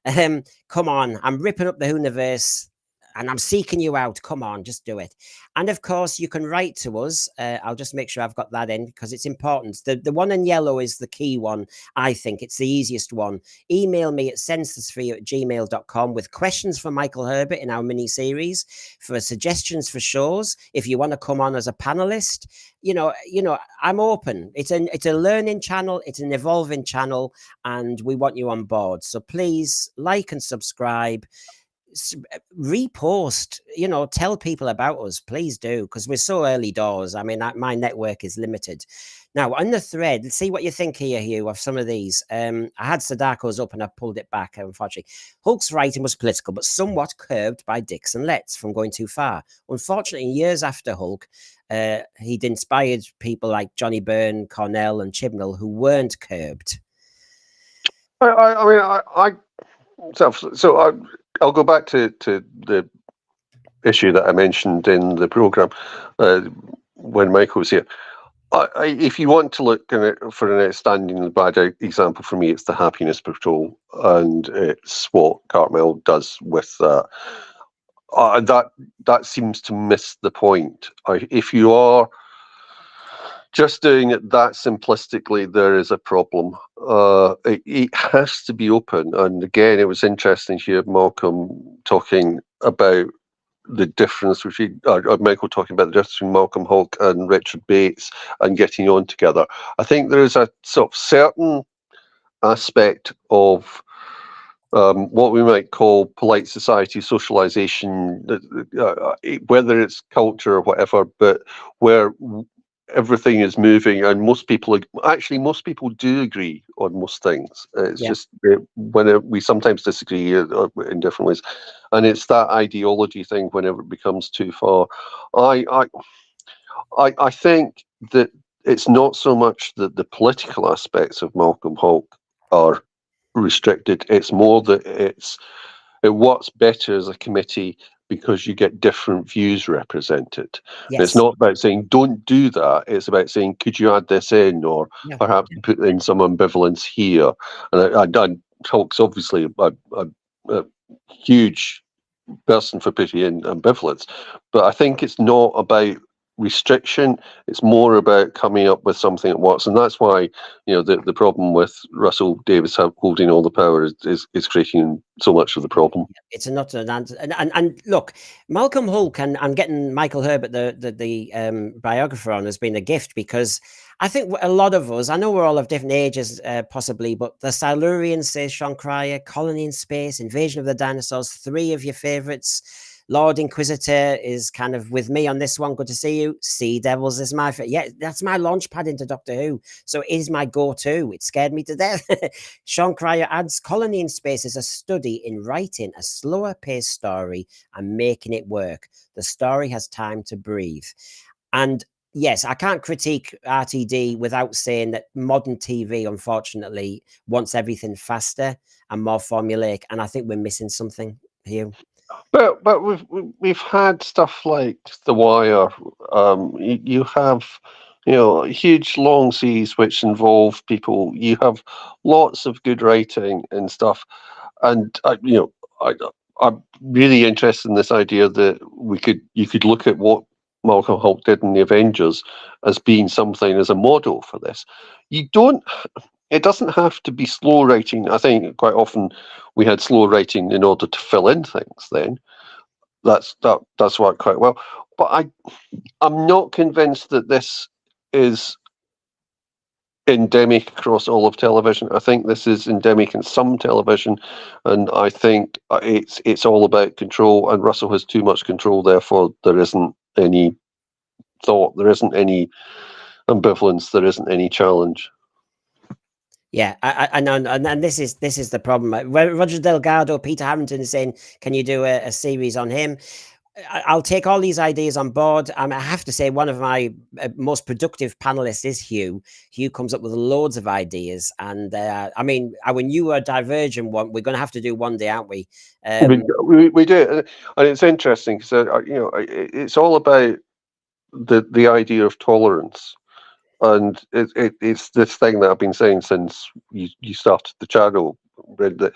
Speaker 2: Come on, I'm ripping up the universe and I'm seeking you out. Come on, just do it. And of course, you can write to us. I'll just make sure I've got that in because it's important. The one in yellow is the key one. I think it's the easiest one. Email me at sensorsphere@gmail.com with questions for Michael Herbert in our mini series, for suggestions for shows. If you want to come on as a panelist, I'm open. It's a learning channel. It's an evolving channel, and we want you on board. So please like and subscribe. Repost, tell people about us, please do, because we're so early doors. I mean, my network is limited. Now on the thread, let's see what you think here, Hugh, of some of these. I had Sadako's up and I pulled it back, unfortunately. Hulke's writing was political but somewhat curbed by Dix and Letts from going too far. Unfortunately, years after Hulke, he'd inspired people like Johnny Byrne, Cornell and Chibnall who weren't curbed.
Speaker 4: I'll go back to the issue that I mentioned in the program when Michael was here. If you want to look for an outstanding bad example for me, it's the Happiness Patrol, and it's what Cartmel does with that. That seems to miss the point. If you are just doing it that simplistically, there is a problem. It has to be open. And again, it was interesting to hear Malcolm talking about the difference between, Michael talking about the difference between Malcolm Hulke and Richard Bates and getting on together. I think there is a sort of certain aspect of what we might call polite society socialization, whether it's culture or whatever, but where everything is moving, and most people do agree on most things. It's just when we sometimes disagree in different ways, and it's that ideology thing. Whenever it becomes too far, I think that it's not so much that the political aspects of Malcolm Hulke are restricted. It's more that it works better as a committee because you get different views represented. And it's not about saying don't do that. It's about saying could you add this in, or perhaps put in some ambivalence here. And Hulke's obviously a huge person for putting in ambivalence, but I think it's not about restriction. It's more about coming up with something that works, and that's why the problem with Russell Davies holding all the power is creating so much of the problem.
Speaker 2: It's not an answer. And look, Malcolm Hulke and getting Michael Herbert, the biographer, on has been a gift, because I think a lot of us, I know we're all of different ages, possibly, but the Silurians, says Sean Cryer, Colony in Space, Invasion of the Dinosaurs, 3 of your favorites. Lord Inquisitor is kind of with me on this one. Good to see you. Sea Devils is my favorite. Yeah, that's my launch pad into Doctor Who. So it is my go-to. It scared me to death. Sean Cryer adds, Colony in Space is a study in writing a slower paced story and making it work. The story has time to breathe. And yes, I can't critique RTD without saying that modern TV, unfortunately, wants everything faster and more formulaic. And I think we're missing something here.
Speaker 4: But we've had stuff like The Wire. You have huge long seas which involve people. You have lots of good writing and stuff, and I'm really interested in this idea that you could look at what Malcolm Hulke did in the Avengers as being something as a model for this. It doesn't have to be slow writing. I think quite often we had slow writing in order to fill in things. Then that's worked quite well. But I'm not convinced that this is endemic across all of television. I think this is endemic in some television, and I think it's all about control. And Russell has too much control. Therefore, there isn't any thought. There isn't any ambivalence. There isn't any challenge.
Speaker 2: Yeah, I know, and this is the problem. Roger Delgado, Peter Harrington is saying, "Can you do a series on him?" I'll take all these ideas on board. I have to say, one of my most productive panelists is Hugh. Hugh comes up with loads of ideas, and I mean, when you are divergent one, we're going to have to do one day, aren't we?
Speaker 4: We do, and it's interesting because it's all about the idea of tolerance. And it's this thing that I've been saying since you started the channel, Red, that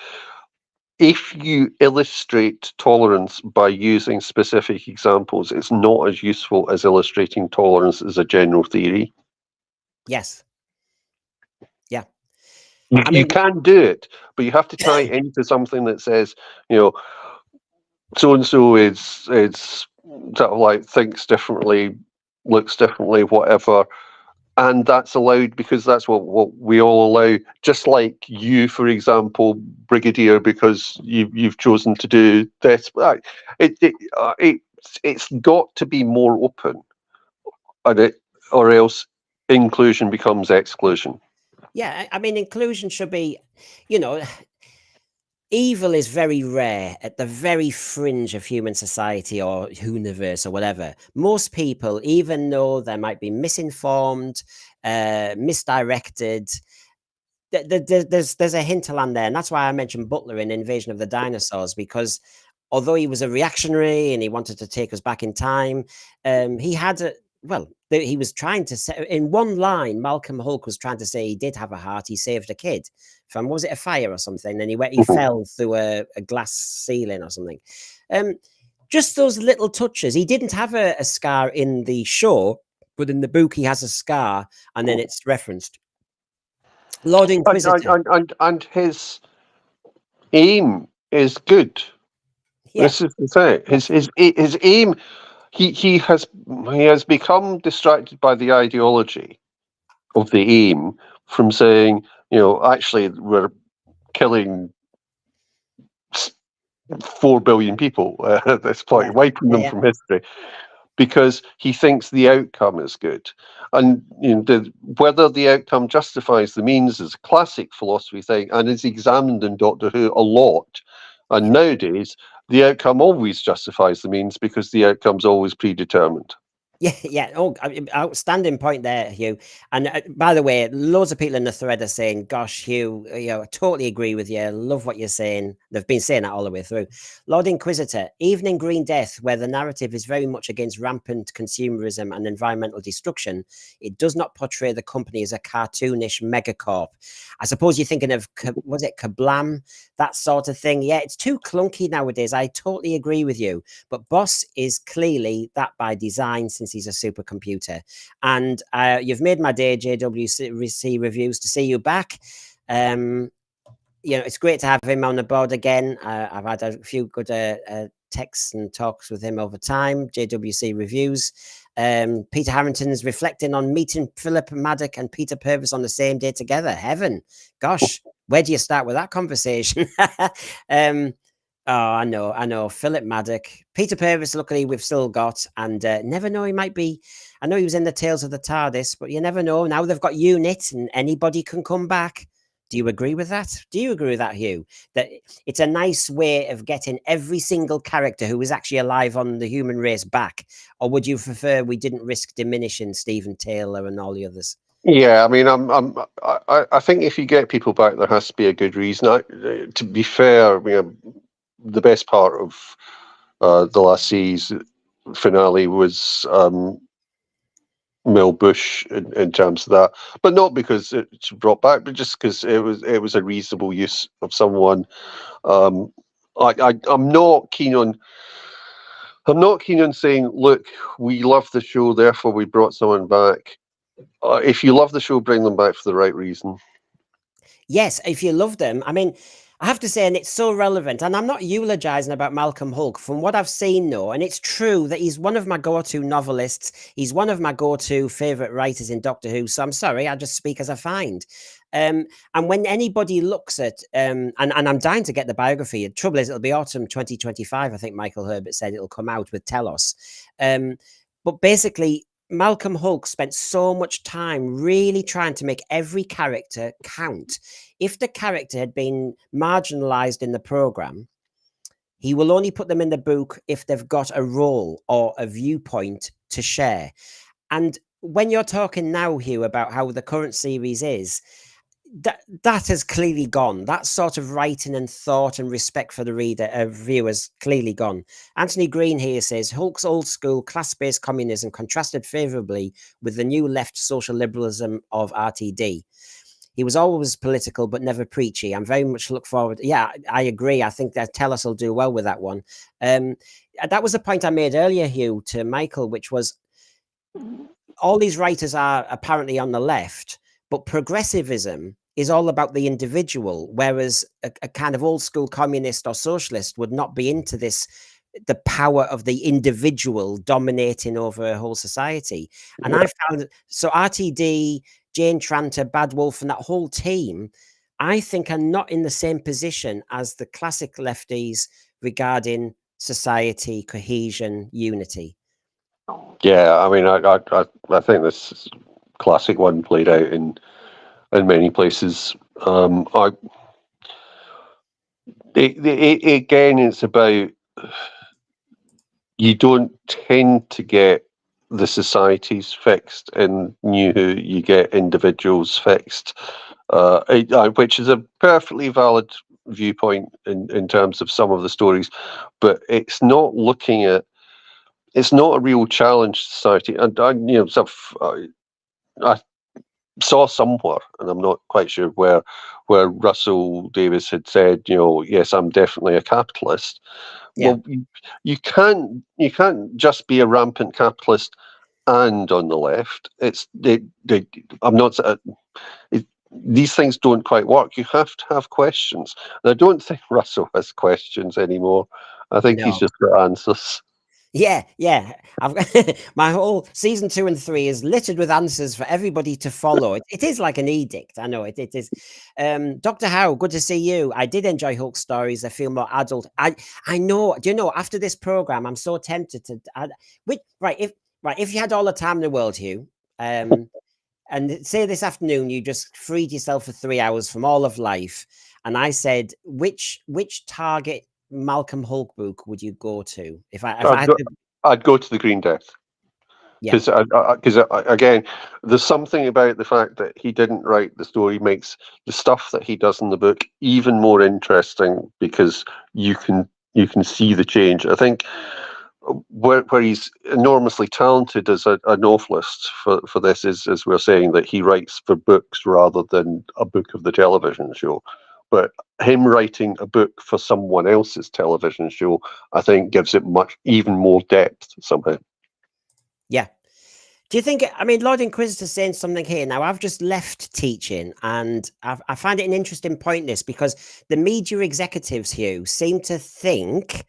Speaker 4: if you illustrate tolerance by using specific examples, it's not as useful as illustrating tolerance as a general theory.
Speaker 2: Yes. Yeah.
Speaker 4: You can do it, but you have to tie it into something that says, so-and-so is sort of like thinks differently, looks differently, whatever. And that's allowed because that's what we all allow. Just like you, for example, Brigadier, because you've chosen to do this. It's got to be more open, or else inclusion becomes exclusion.
Speaker 2: Yeah, I mean, inclusion should be, evil is very rare at the very fringe of human society or universe or whatever. Most people, even though they might be misinformed, misdirected, there's a hinterland there. And that's why I mentioned Butler in Invasion of the Dinosaurs, because although he was a reactionary and he wanted to take us back in time, he had he was trying to say, in one line, Malcolm Hulke was trying to say he did have a heart. He saved a kid from, was it a fire or something? And he fell through a glass ceiling or something. Just those little touches. He didn't have a scar in the show, but in the book he has a scar, and then it's referenced. Lord Inquisitor.
Speaker 4: And his aim is good. Yeah. This is the thing. His aim. He has become distracted by the ideology of the aim from saying, actually we're killing 4 billion people at this point, wiping them from history. because he thinks the outcome is good. And whether the outcome justifies the means is a classic philosophy thing and is examined in Doctor Who a lot. And nowadays, the outcome always justifies the means because the outcome's always predetermined.
Speaker 2: Yeah. Oh, outstanding point there, Hugh. And by the way, loads of people in the thread are saying, "Gosh, Hugh, I totally agree with you. Love what you're saying." They've been saying that all the way through. Lord Inquisitor, even in Green Death, where the narrative is very much against rampant consumerism and environmental destruction, it does not portray the company as a cartoonish megacorp. I suppose you're thinking of, was it Kablam, that sort of thing? Yeah, it's too clunky nowadays. I totally agree with you. But Boss is clearly that by design, since he's a supercomputer. And you've made my day, JWC Reviews, to see you back. It's great to have him on the board again. I've had a few good texts and talks with him over time. JWC Reviews. Peter Harrington's reflecting on meeting Philip Maddock and Peter Purvis on the same day together. Heaven. Gosh, where do you start with that conversation? Oh, I know. Philip Maddock. Peter Purvis, luckily, we've still got. And never know, he might be. I know he was in the Tales of the TARDIS, but you never know. Now they've got UNIT and anybody can come back. Do you agree with that? Do you agree with that, Hugh? That it's a nice way of getting every single character who is actually alive on the human race back? Or would you prefer we didn't risk diminishing Stephen Taylor and all the others?
Speaker 4: Yeah, I mean, I think if you get people back, there has to be a good reason. To be fair, the best part of the last series finale was Mel Bush in terms of that, but not because it's brought back, but just because it was a reasonable use of someone. I'm not keen on saying, look, we love the show, therefore we brought someone back. If you love the show, bring them back for the right reason.
Speaker 2: Yes, if you love them. I mean, I have to say, and it's so relevant, and I'm not eulogizing about Malcolm Hulke. From what I've seen, though, and it's true that he's one of my go-to novelists. He's one of my go-to favorite writers in Doctor Who. So I'm sorry, I just speak as I find. And when anybody looks at, and I'm dying to get the biography. The trouble is, it'll be autumn 2025. I think Michael Herbert said it'll come out with Telos. But basically, Malcolm Hulke spent so much time really trying to make every character count. If the character had been marginalized in the program, he will only put them in the book if they've got a role or a viewpoint to share. And when you're talking now, Hugh, about how the current series is, that has clearly gone. That sort of writing and thought and respect for the reader, viewers, clearly gone. Anthony Green here says, Hulke's old school class-based communism contrasted favourably with the new left social liberalism of RTD. He was always political, but never preachy. I'm very much look forward. Yeah, I agree. I think that Telos will do well with that one. That was the point I made earlier, Hugh, to Michael, which was all these writers are apparently on the left, but progressivism is all about the individual, whereas a kind of old school communist or socialist would not be into this, the power of the individual dominating over a whole society. And I found, so RTD, Jane Tranter, Bad Wolf, and that whole team, I think are not in the same position as the classic lefties regarding society, cohesion, unity.
Speaker 4: Yeah, I mean, I think this classic one played out in many places. Again, it's about, you don't tend to get the societies fixed in New Who, you get individuals fixed, which is a perfectly valid viewpoint in terms of some of the stories, but it's not looking at, it's not a real challenge to society. And I saw somewhere, and I'm not quite sure where Russell Davies had said, yes, I'm definitely a capitalist. Yeah. Well, you can't just be a rampant capitalist and on the left. These things don't quite work. You have to have questions. And I don't think Russell has questions anymore. I think he's just got answers.
Speaker 2: Yeah, yeah. I've my whole season 2 and 3 is littered with answers for everybody to follow. It is like an edict. I know it is. Dr. Howe, good to see you. I did enjoy Hulk's stories. They feel more adult. I know. Do you know? After this program, I'm so tempted to add. If you had all the time in the world, Hugh, and say this afternoon you just freed yourself for 3 hours from all of life, and I said, which target Malcolm Hulke book would you go to? If I had to,
Speaker 4: I'd go to the Green Death.
Speaker 2: yeah,
Speaker 4: Because again, there's something about the fact that he didn't write the story makes the stuff that he does in the book even more interesting, because you can see the change. I think where he's enormously talented as a novelist for this is, as we're saying, that he writes for books rather than a book of the television show. But him writing a book for someone else's television show, I think, gives it even more depth somehow.
Speaker 2: yeah. Do you think? I mean, Lord Inquisitor's saying something here. Now, I've just left teaching, and I find it an interesting point. This because the media executives, Hugh, seem to think.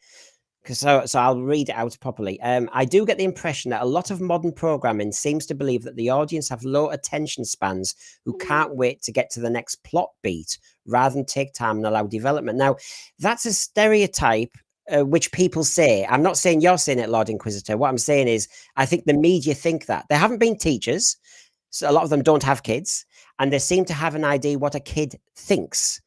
Speaker 2: So I'll read it out properly. I do get the impression that a lot of modern programming seems to believe that the audience have low attention spans who can't wait to get to the next plot beat rather than take time and allow development. Now, that's a stereotype which people say. I'm not saying you're saying it, Lord Inquisitor. What I'm saying is I think the media think that. They haven't been teachers, so a lot of them don't have kids, and they seem to have an idea what a kid thinks.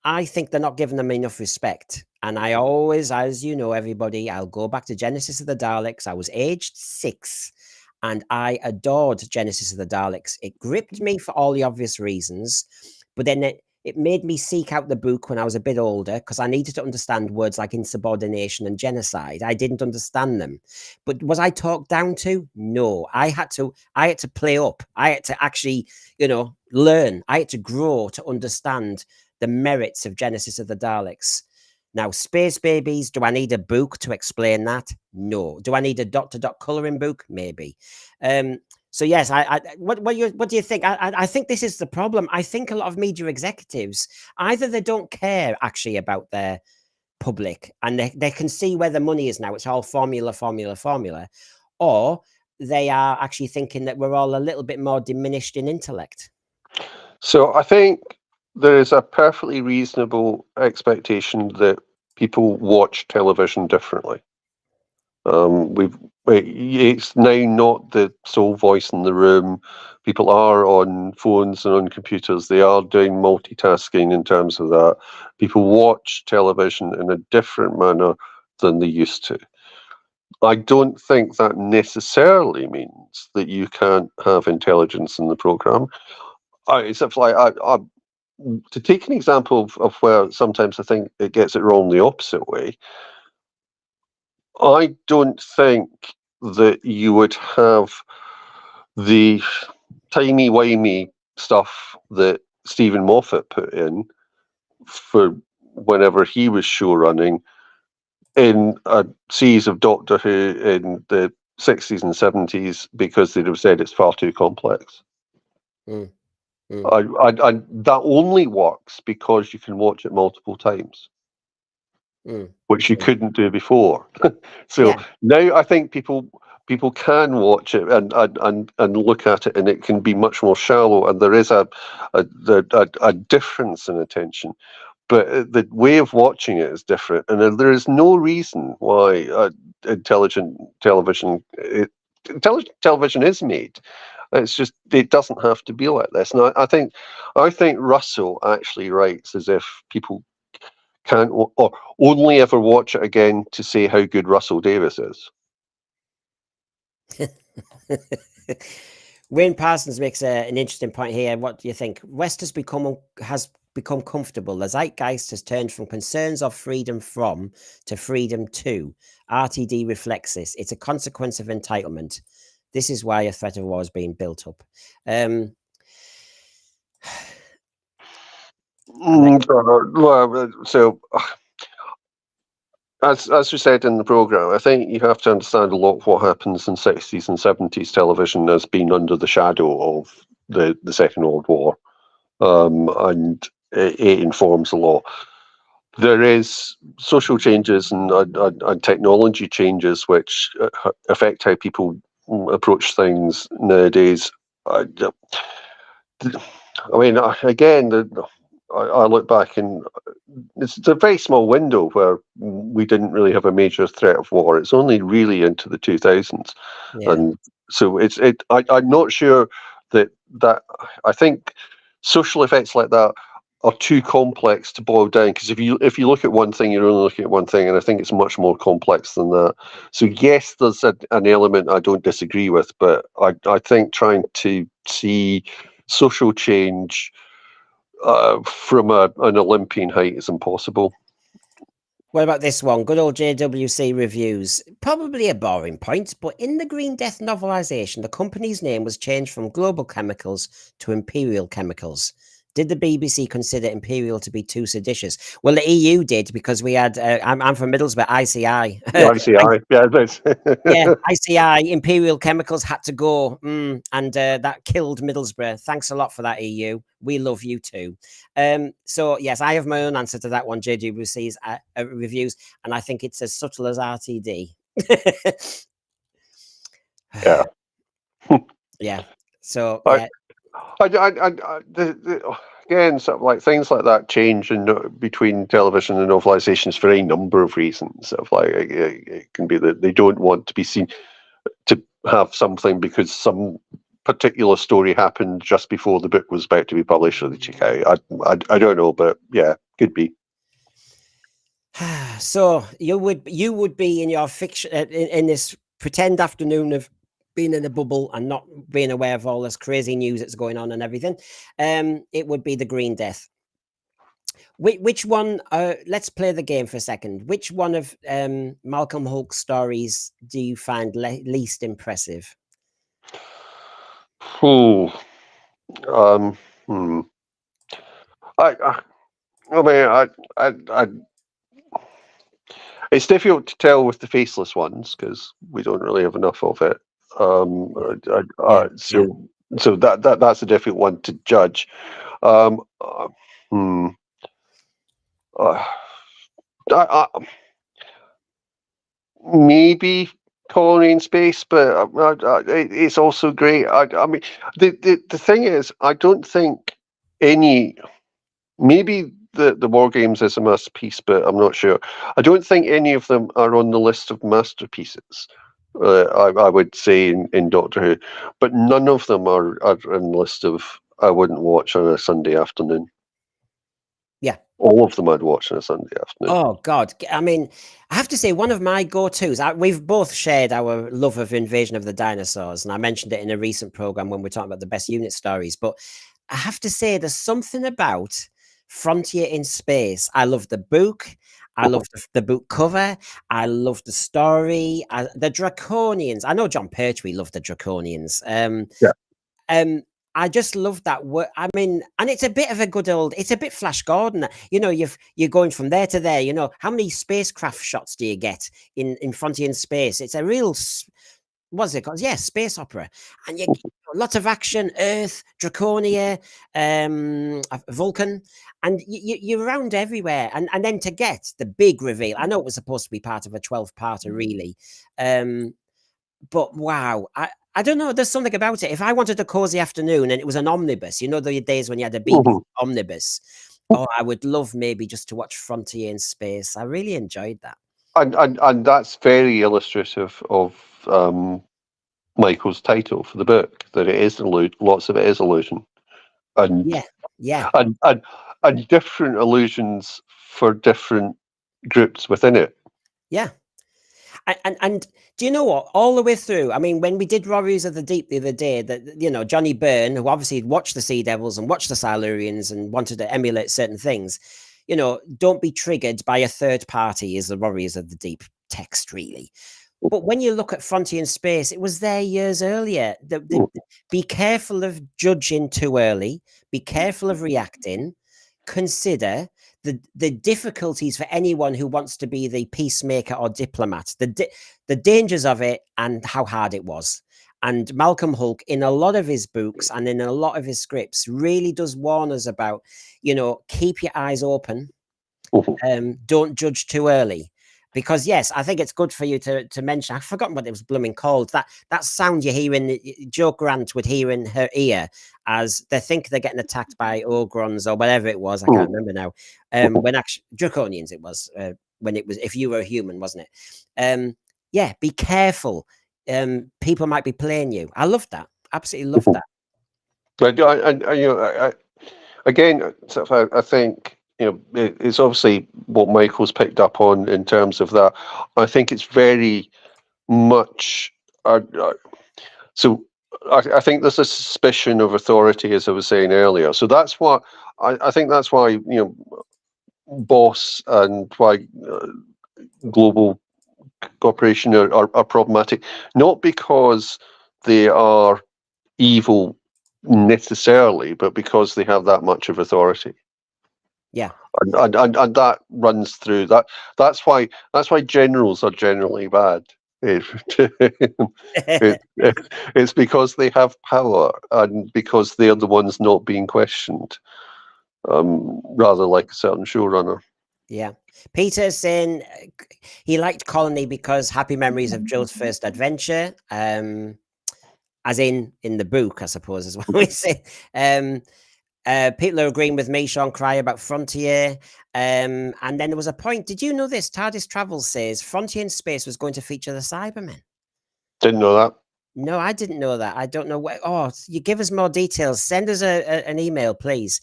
Speaker 2: I think they're not giving them enough respect. And I always, as you know, everybody, I'll go back to Genesis of the Daleks. I was aged 6 and I adored Genesis of the Daleks. It gripped me for all the obvious reasons, but then it made me seek out the book when I was a bit older because I needed to understand words like insubordination and genocide. I didn't understand them. But was I talked down to? No. I had to play up. I had to actually, learn. I had to grow to understand the merits of Genesis of the Daleks. Now, Space Babies, do I need a book to explain that? No. Do I need a dot to dot coloring book? Maybe. So yes, what do you think? I think this is the problem. I think a lot of media executives, either they don't care actually about their public and they can see where the money is now. It's all formula, or they are actually thinking that we're all a little bit more diminished in intellect.
Speaker 4: So I think there is a perfectly reasonable expectation that people watch television differently. It's now not the sole voice in the room. People are on phones and on computers. They are doing multitasking in terms of that. People watch television in a different manner than they used to. I don't think that necessarily means that you can't have intelligence in the program. To take an example of where sometimes I think it gets it wrong the opposite way, I don't think that you would have the timey-wimey stuff that Stephen Moffat put in for whenever he was show running in a series of Doctor Who in the 60s and 70s, because they'd have said it's far too complex. That only works because you can watch it multiple times, which you couldn't do before. So now I think people can watch it and look at it, and it can be much more shallow, and there is a difference in attention. But the way of watching it is different, and there is no reason why intelligent television is made. It's just, it doesn't have to be like this. And I think Russell actually writes as if people can't or only ever watch it again to say how good Russell Davies is.
Speaker 2: Wayne Parsons makes an interesting point here. What do you think? West has become comfortable. The zeitgeist has turned from concerns of freedom from to freedom to. RTD reflects this. It's a consequence of entitlement. This is why a threat of war is being built up.
Speaker 4: So, as we said in the programme, I think you have to understand a lot of what happens in 60s and 70s television as being under the shadow of the Second World War. And it informs a lot. there is social changes and technology changes which affect how people approach things nowadays. I mean, again, I look back and it's a very small window where we didn't really have a major threat of war. It's only really into the 2000s, and so I'm not sure that I think social effects like that are too complex to boil down, because if you look at one thing, you're only looking at one thing, and I think it's much more complex than that. So yes, there's an element I don't disagree with, but I think trying to see social change from an Olympian height is impossible.
Speaker 2: What about this one? Good old JWC reviews. Probably a boring point, but in the Green Death novelisation, the company's name was changed from Global Chemicals to Imperial Chemicals. Did the BBC consider Imperial to be too seditious? Well, the EU did, because we had, I'm from Middlesbrough, ICI.
Speaker 4: ICI,
Speaker 2: yeah, ICI, Imperial Chemicals had to go, and that killed Middlesbrough. Thanks a lot for that, EU. We love you too. So, yes, I have my own answer to that one, JWC's reviews, and I think it's as subtle as RTD.
Speaker 4: Yeah.
Speaker 2: Yeah. So,
Speaker 4: yeah. Again, sort of like things like that change between television and novelizations for a number of reasons. Sort of like it can be that they don't want to be seen to have something because some particular story happened just before the book was about to be published, or they check out. I don't know, but yeah, could be.
Speaker 2: So you would be in your fiction in this pretend afternoon of being in a bubble and not being aware of all this crazy news that's going on and everything. It would be the Green Death. Which one? Let's play the game for a second. Which one of Malcolm Hulke's stories do you find least impressive?
Speaker 4: It's difficult to tell with the faceless ones because we don't really have enough of it. So that's a difficult one to judge. Maybe Colony in Space, but it's also great. I mean, the thing is, I don't think any. Maybe the War Games is a masterpiece, but I'm not sure. I don't think any of them are on the list of masterpieces. I would say in Doctor Who, but none of them are in the list of I wouldn't watch on a Sunday afternoon.
Speaker 2: Yeah.
Speaker 4: All of them I'd watch on a Sunday afternoon.
Speaker 2: Oh, God. I mean, I have to say, one of my go-tos, we've both shared our love of Invasion of the Dinosaurs, and I mentioned it in a recent program when we're talking about the best unit stories, but I have to say there's something about Frontier in Space. I love the book. I love the book cover. I love the story. The Draconians. I know John Pertwee loved the Draconians. I just love that word. I mean, and it's a bit of a good old, it's a bit Flash Gordon. You know, you're going from there to there. You know, how many spacecraft shots do you get in Frontier in Space? It's a real, what's it called? Yeah, space opera. And you lots of action, Earth, Draconia, Vulcan, and you're around everywhere. And then to get the big reveal, I know it was supposed to be part of a 12-parter, really. But wow, I don't know. There's something about it. If I wanted a cozy afternoon and it was an omnibus, you know, the days when you had a big omnibus, I would love maybe just to watch Frontier in Space. I really enjoyed that.
Speaker 4: And that's very illustrative of Michael's title for the book, that it is lots of it is illusion. And and different illusions for different groups within it.
Speaker 2: Yeah. And do you know what? All the way through, I mean, when we did Warriors of the Deep the other day, that, you know, Johnny Byrne, who obviously watched the Sea Devils and watched the Silurians and wanted to emulate certain things, you know, don't be triggered by a third party is the Warriors of the Deep text, really. But when you look at Frontier in Space, it was there years earlier. Be careful of judging too early. Be careful of reacting. Consider the difficulties for anyone who wants to be the peacemaker or diplomat, the dangers of it and how hard it was. And Malcolm Hulke, in a lot of his books and in a lot of his scripts, really does warn us about, you know, keep your eyes open. Don't judge too early. Because yes, I think it's good for you to mention. I've forgotten what it was blooming called. That sound you hear in Jo Grant would hear in her ear as they think they're getting attacked by ogrons or whatever it was. I can't remember now. When actually draconians it was. When it was if you were a human, wasn't it? Yeah, be careful. People might be playing you. I love that. Absolutely love that.
Speaker 4: Again, I think it's obviously what Michael's picked up on in terms of that. I think it's very much. So I think there's a suspicion of authority, as I was saying earlier. So that's what I think. That's why Boss and why global cooperation are problematic. Not because they are evil necessarily, but because they have that much of authority.
Speaker 2: Yeah,
Speaker 4: and that runs through that. That's why generals are generally bad. It's because they have power and because they're the ones not being questioned, rather like a certain showrunner.
Speaker 2: Yeah. Peter's saying he liked Colony because happy memories of Joe's first adventure. As in the book, I suppose, is what we say. People are agreeing with me, Sean Cry, about Frontier. And then there was a point. Did you know this? TARDIS Travels says Frontier in Space was going to feature the Cybermen.
Speaker 4: Didn't know that.
Speaker 2: No, I didn't know that. I don't know what. Oh, you give us more details. Send us an email, please.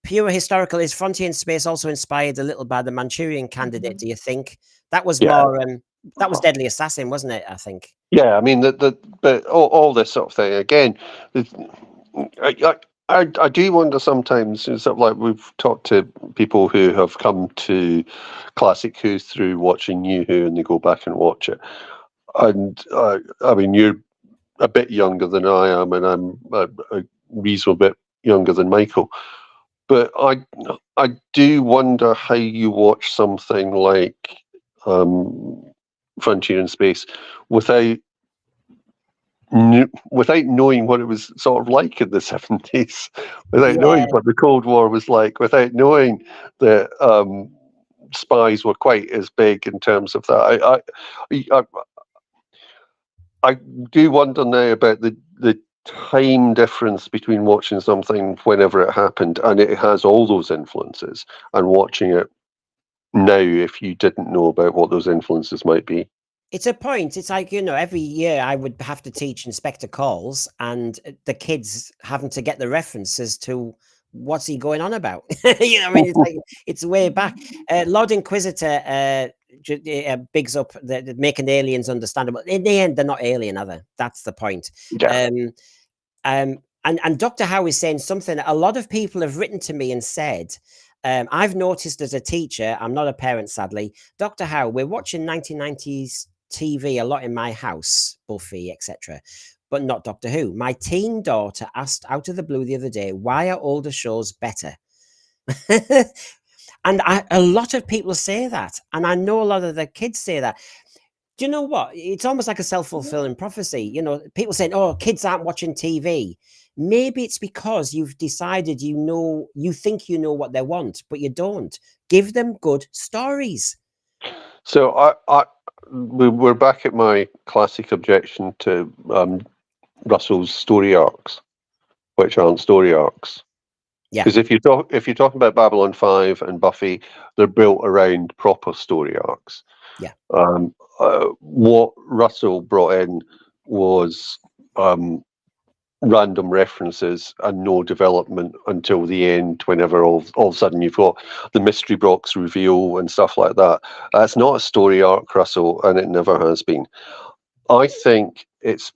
Speaker 2: Pure historical, is Frontier in Space also inspired a little by the Manchurian Candidate? Do you think that was more? That was Deadly Assassin, wasn't it? I think.
Speaker 4: Yeah, I mean but all this sort of thing again. I do wonder sometimes, sort of like we've talked to people who have come to Classic Who through watching New Who, and they go back and watch it. And I mean, you're a bit younger than I am, and I'm a reasonable bit younger than Michael. But I do wonder how you watch something like Frontier in Space without knowing what it was sort of like in the 70s, without knowing what the Cold War was like, without knowing that spies were quite as big in terms of that. I do wonder now about the time difference between watching something whenever it happened and it has all those influences, and watching it now if you didn't know about what those influences might be.
Speaker 2: It's a point. It's like, every year I would have to teach Inspector Calls, and the kids having to get the references to what's he going on about. I mean, it's like it's way back. Lord Inquisitor bigs up making aliens understandable. In the end, they're not alien, are they? That's the point.
Speaker 4: Yeah.
Speaker 2: And Dr. Howe is saying something that a lot of people have written to me and said. I've noticed as a teacher, I'm not a parent, sadly. Dr. Howe, we're watching 1990s TV a lot in my house, Buffy, etc., but not Doctor Who. My teen daughter asked out of the blue the other day, why are older shows better? And a lot of people say that, and I know a lot of the kids say that. Do you know what? It's almost like a self-fulfilling prophecy. People saying, oh, kids aren't watching TV. Maybe it's because you've decided you think you know what they want, but you don't. Give them good stories.
Speaker 4: So we're back at my classic objection to Russell's story arcs, which aren't story arcs.
Speaker 2: Yeah.
Speaker 4: Because if you're talking about Babylon 5 and Buffy, they're built around proper story arcs.
Speaker 2: Yeah.
Speaker 4: What Russell brought in was random references and no development until the end, whenever all of a sudden you've got the mystery box reveal and stuff like that. That's not a story arc, Russell, and it never has been. I think he's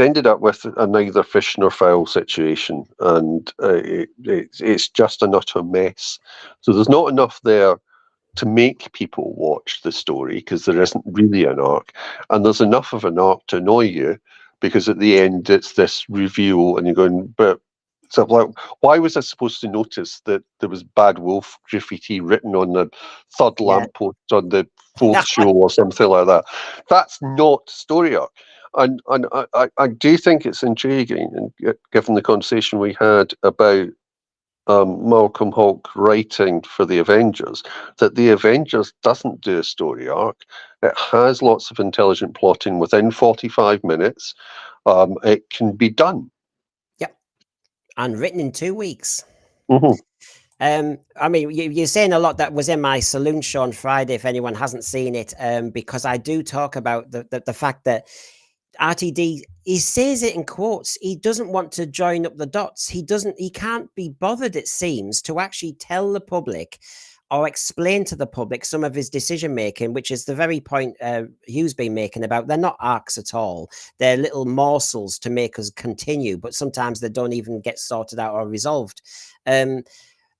Speaker 4: ended up with a neither fish nor fowl situation, and it's just an utter mess. So there's not enough there to make people watch the story because there isn't really an arc, and there's enough of an arc to annoy you because at the end it's this reveal and you're going, but so like, why was I supposed to notice that there was Bad Wolf graffiti written on the third lamppost on the fourth show or something like that? That's not story arc. And I do think it's intriguing, and given the conversation we had about Malcolm Hulke writing for the Avengers, that the Avengers doesn't do a story arc. It has lots of intelligent plotting within 45 minutes. It can be done.
Speaker 2: Yep. And written in 2 weeks.
Speaker 4: Mm-hmm.
Speaker 2: I mean, you're saying a lot that was in my saloon show on Friday, if anyone hasn't seen it, because I do talk about the fact that RTD, he says it in quotes, he doesn't want to join up the dots. He can't be bothered, it seems, to actually tell the public or explain to the public some of his decision making, which is the very point Hugh's been making about they're not arcs at all. They're little morsels to make us continue, but sometimes they don't even get sorted out or resolved. And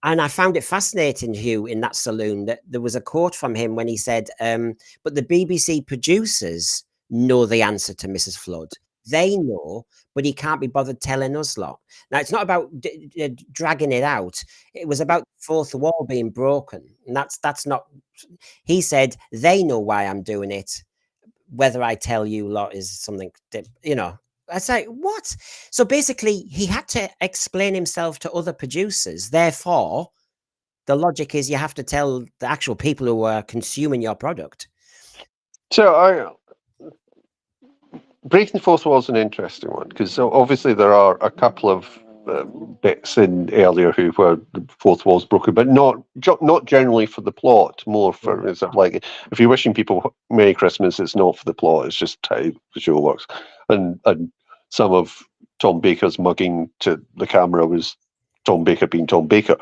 Speaker 2: I found it fascinating, Hugh, in that saloon, that there was a quote from him when he said, but the BBC producers know the answer to Mrs. Flood. They know, but he can't be bothered telling us lot. Now, it's not about dragging it out. It was about the fourth wall being broken. And that's not, he said, they know why I'm doing it. Whether I tell you lot is something, you know, I say, what? So basically, he had to explain himself to other producers. Therefore, the logic is you have to tell the actual people who are consuming your product.
Speaker 4: So breaking the fourth wall is an interesting one, because obviously there are a couple of bits in earlier Who where the fourth wall's broken, but not generally for the plot. More for it's like if you're wishing people Merry Christmas, it's not for the plot. It's just how the show works. And some of Tom Baker's mugging to the camera was Tom Baker being Tom Baker.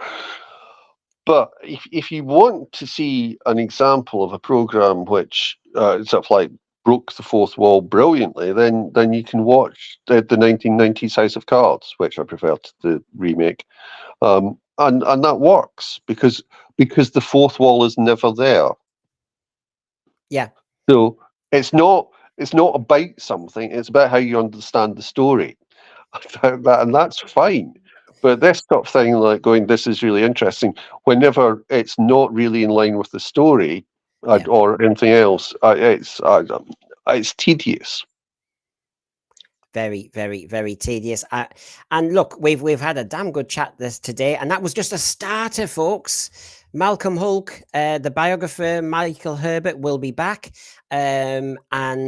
Speaker 4: But if you want to see an example of a program which sort of like broke the fourth wall brilliantly, then you can watch the 1990s House of Cards, which I prefer to the remake, and that works because the fourth wall is never there.
Speaker 2: Yeah.
Speaker 4: So it's not about something; it's about how you understand the story, and that's fine. But this sort of thing, like going, this is really interesting, whenever it's not really in line with the story or anything else, it's tedious.
Speaker 2: Very, very, very tedious. And look, we've had a damn good chat this today, and that was just a starter, folks. Malcolm Hulke, the biographer Michael Herbert will be back. And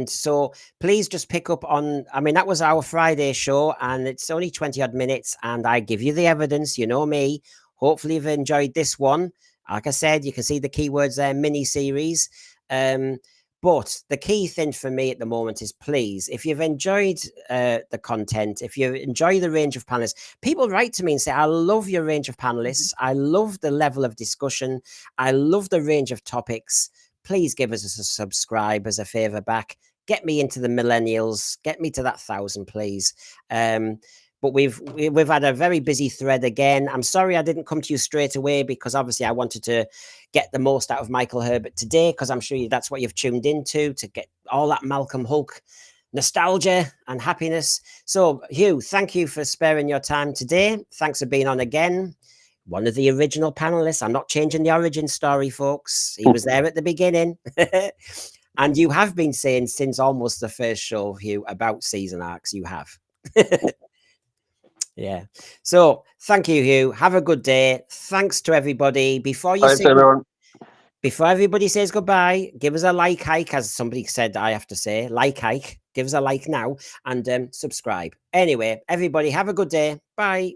Speaker 2: so please just pick up on, I mean, that was our Friday show, and it's only 20 odd minutes, and I give you the evidence, you know me. Hopefully you've enjoyed this one. Like I said, you can see the keywords there, mini series. But the key thing for me at the moment is, please, if you've enjoyed the content, if you enjoy the range of panelists, people write to me and say, I love your range of panelists. I love the level of discussion. I love the range of topics. Please give us a subscribe as a favor back. Get me into the millennials. Get me to that 1,000, please. But we've had a very busy thread again. I'm sorry I didn't come to you straight away, because obviously I wanted to get the most out of Michael Herbert today, because I'm sure that's what you've tuned into, to get all that Malcolm Hulke nostalgia and happiness. So Hugh, thank you for sparing your time today. Thanks for being on again. One of the original panelists. I'm not changing the origin story, folks. He was there at the beginning. And you have been saying since almost the first show, Hugh, about season arcs. You have. Yeah. So thank you, Hugh. Have a good day. Thanks to everybody. Before everybody says goodbye, give us a like hike, as somebody said I have to say. Like hike. Give us a like now and subscribe. Anyway, everybody have a good day. Bye.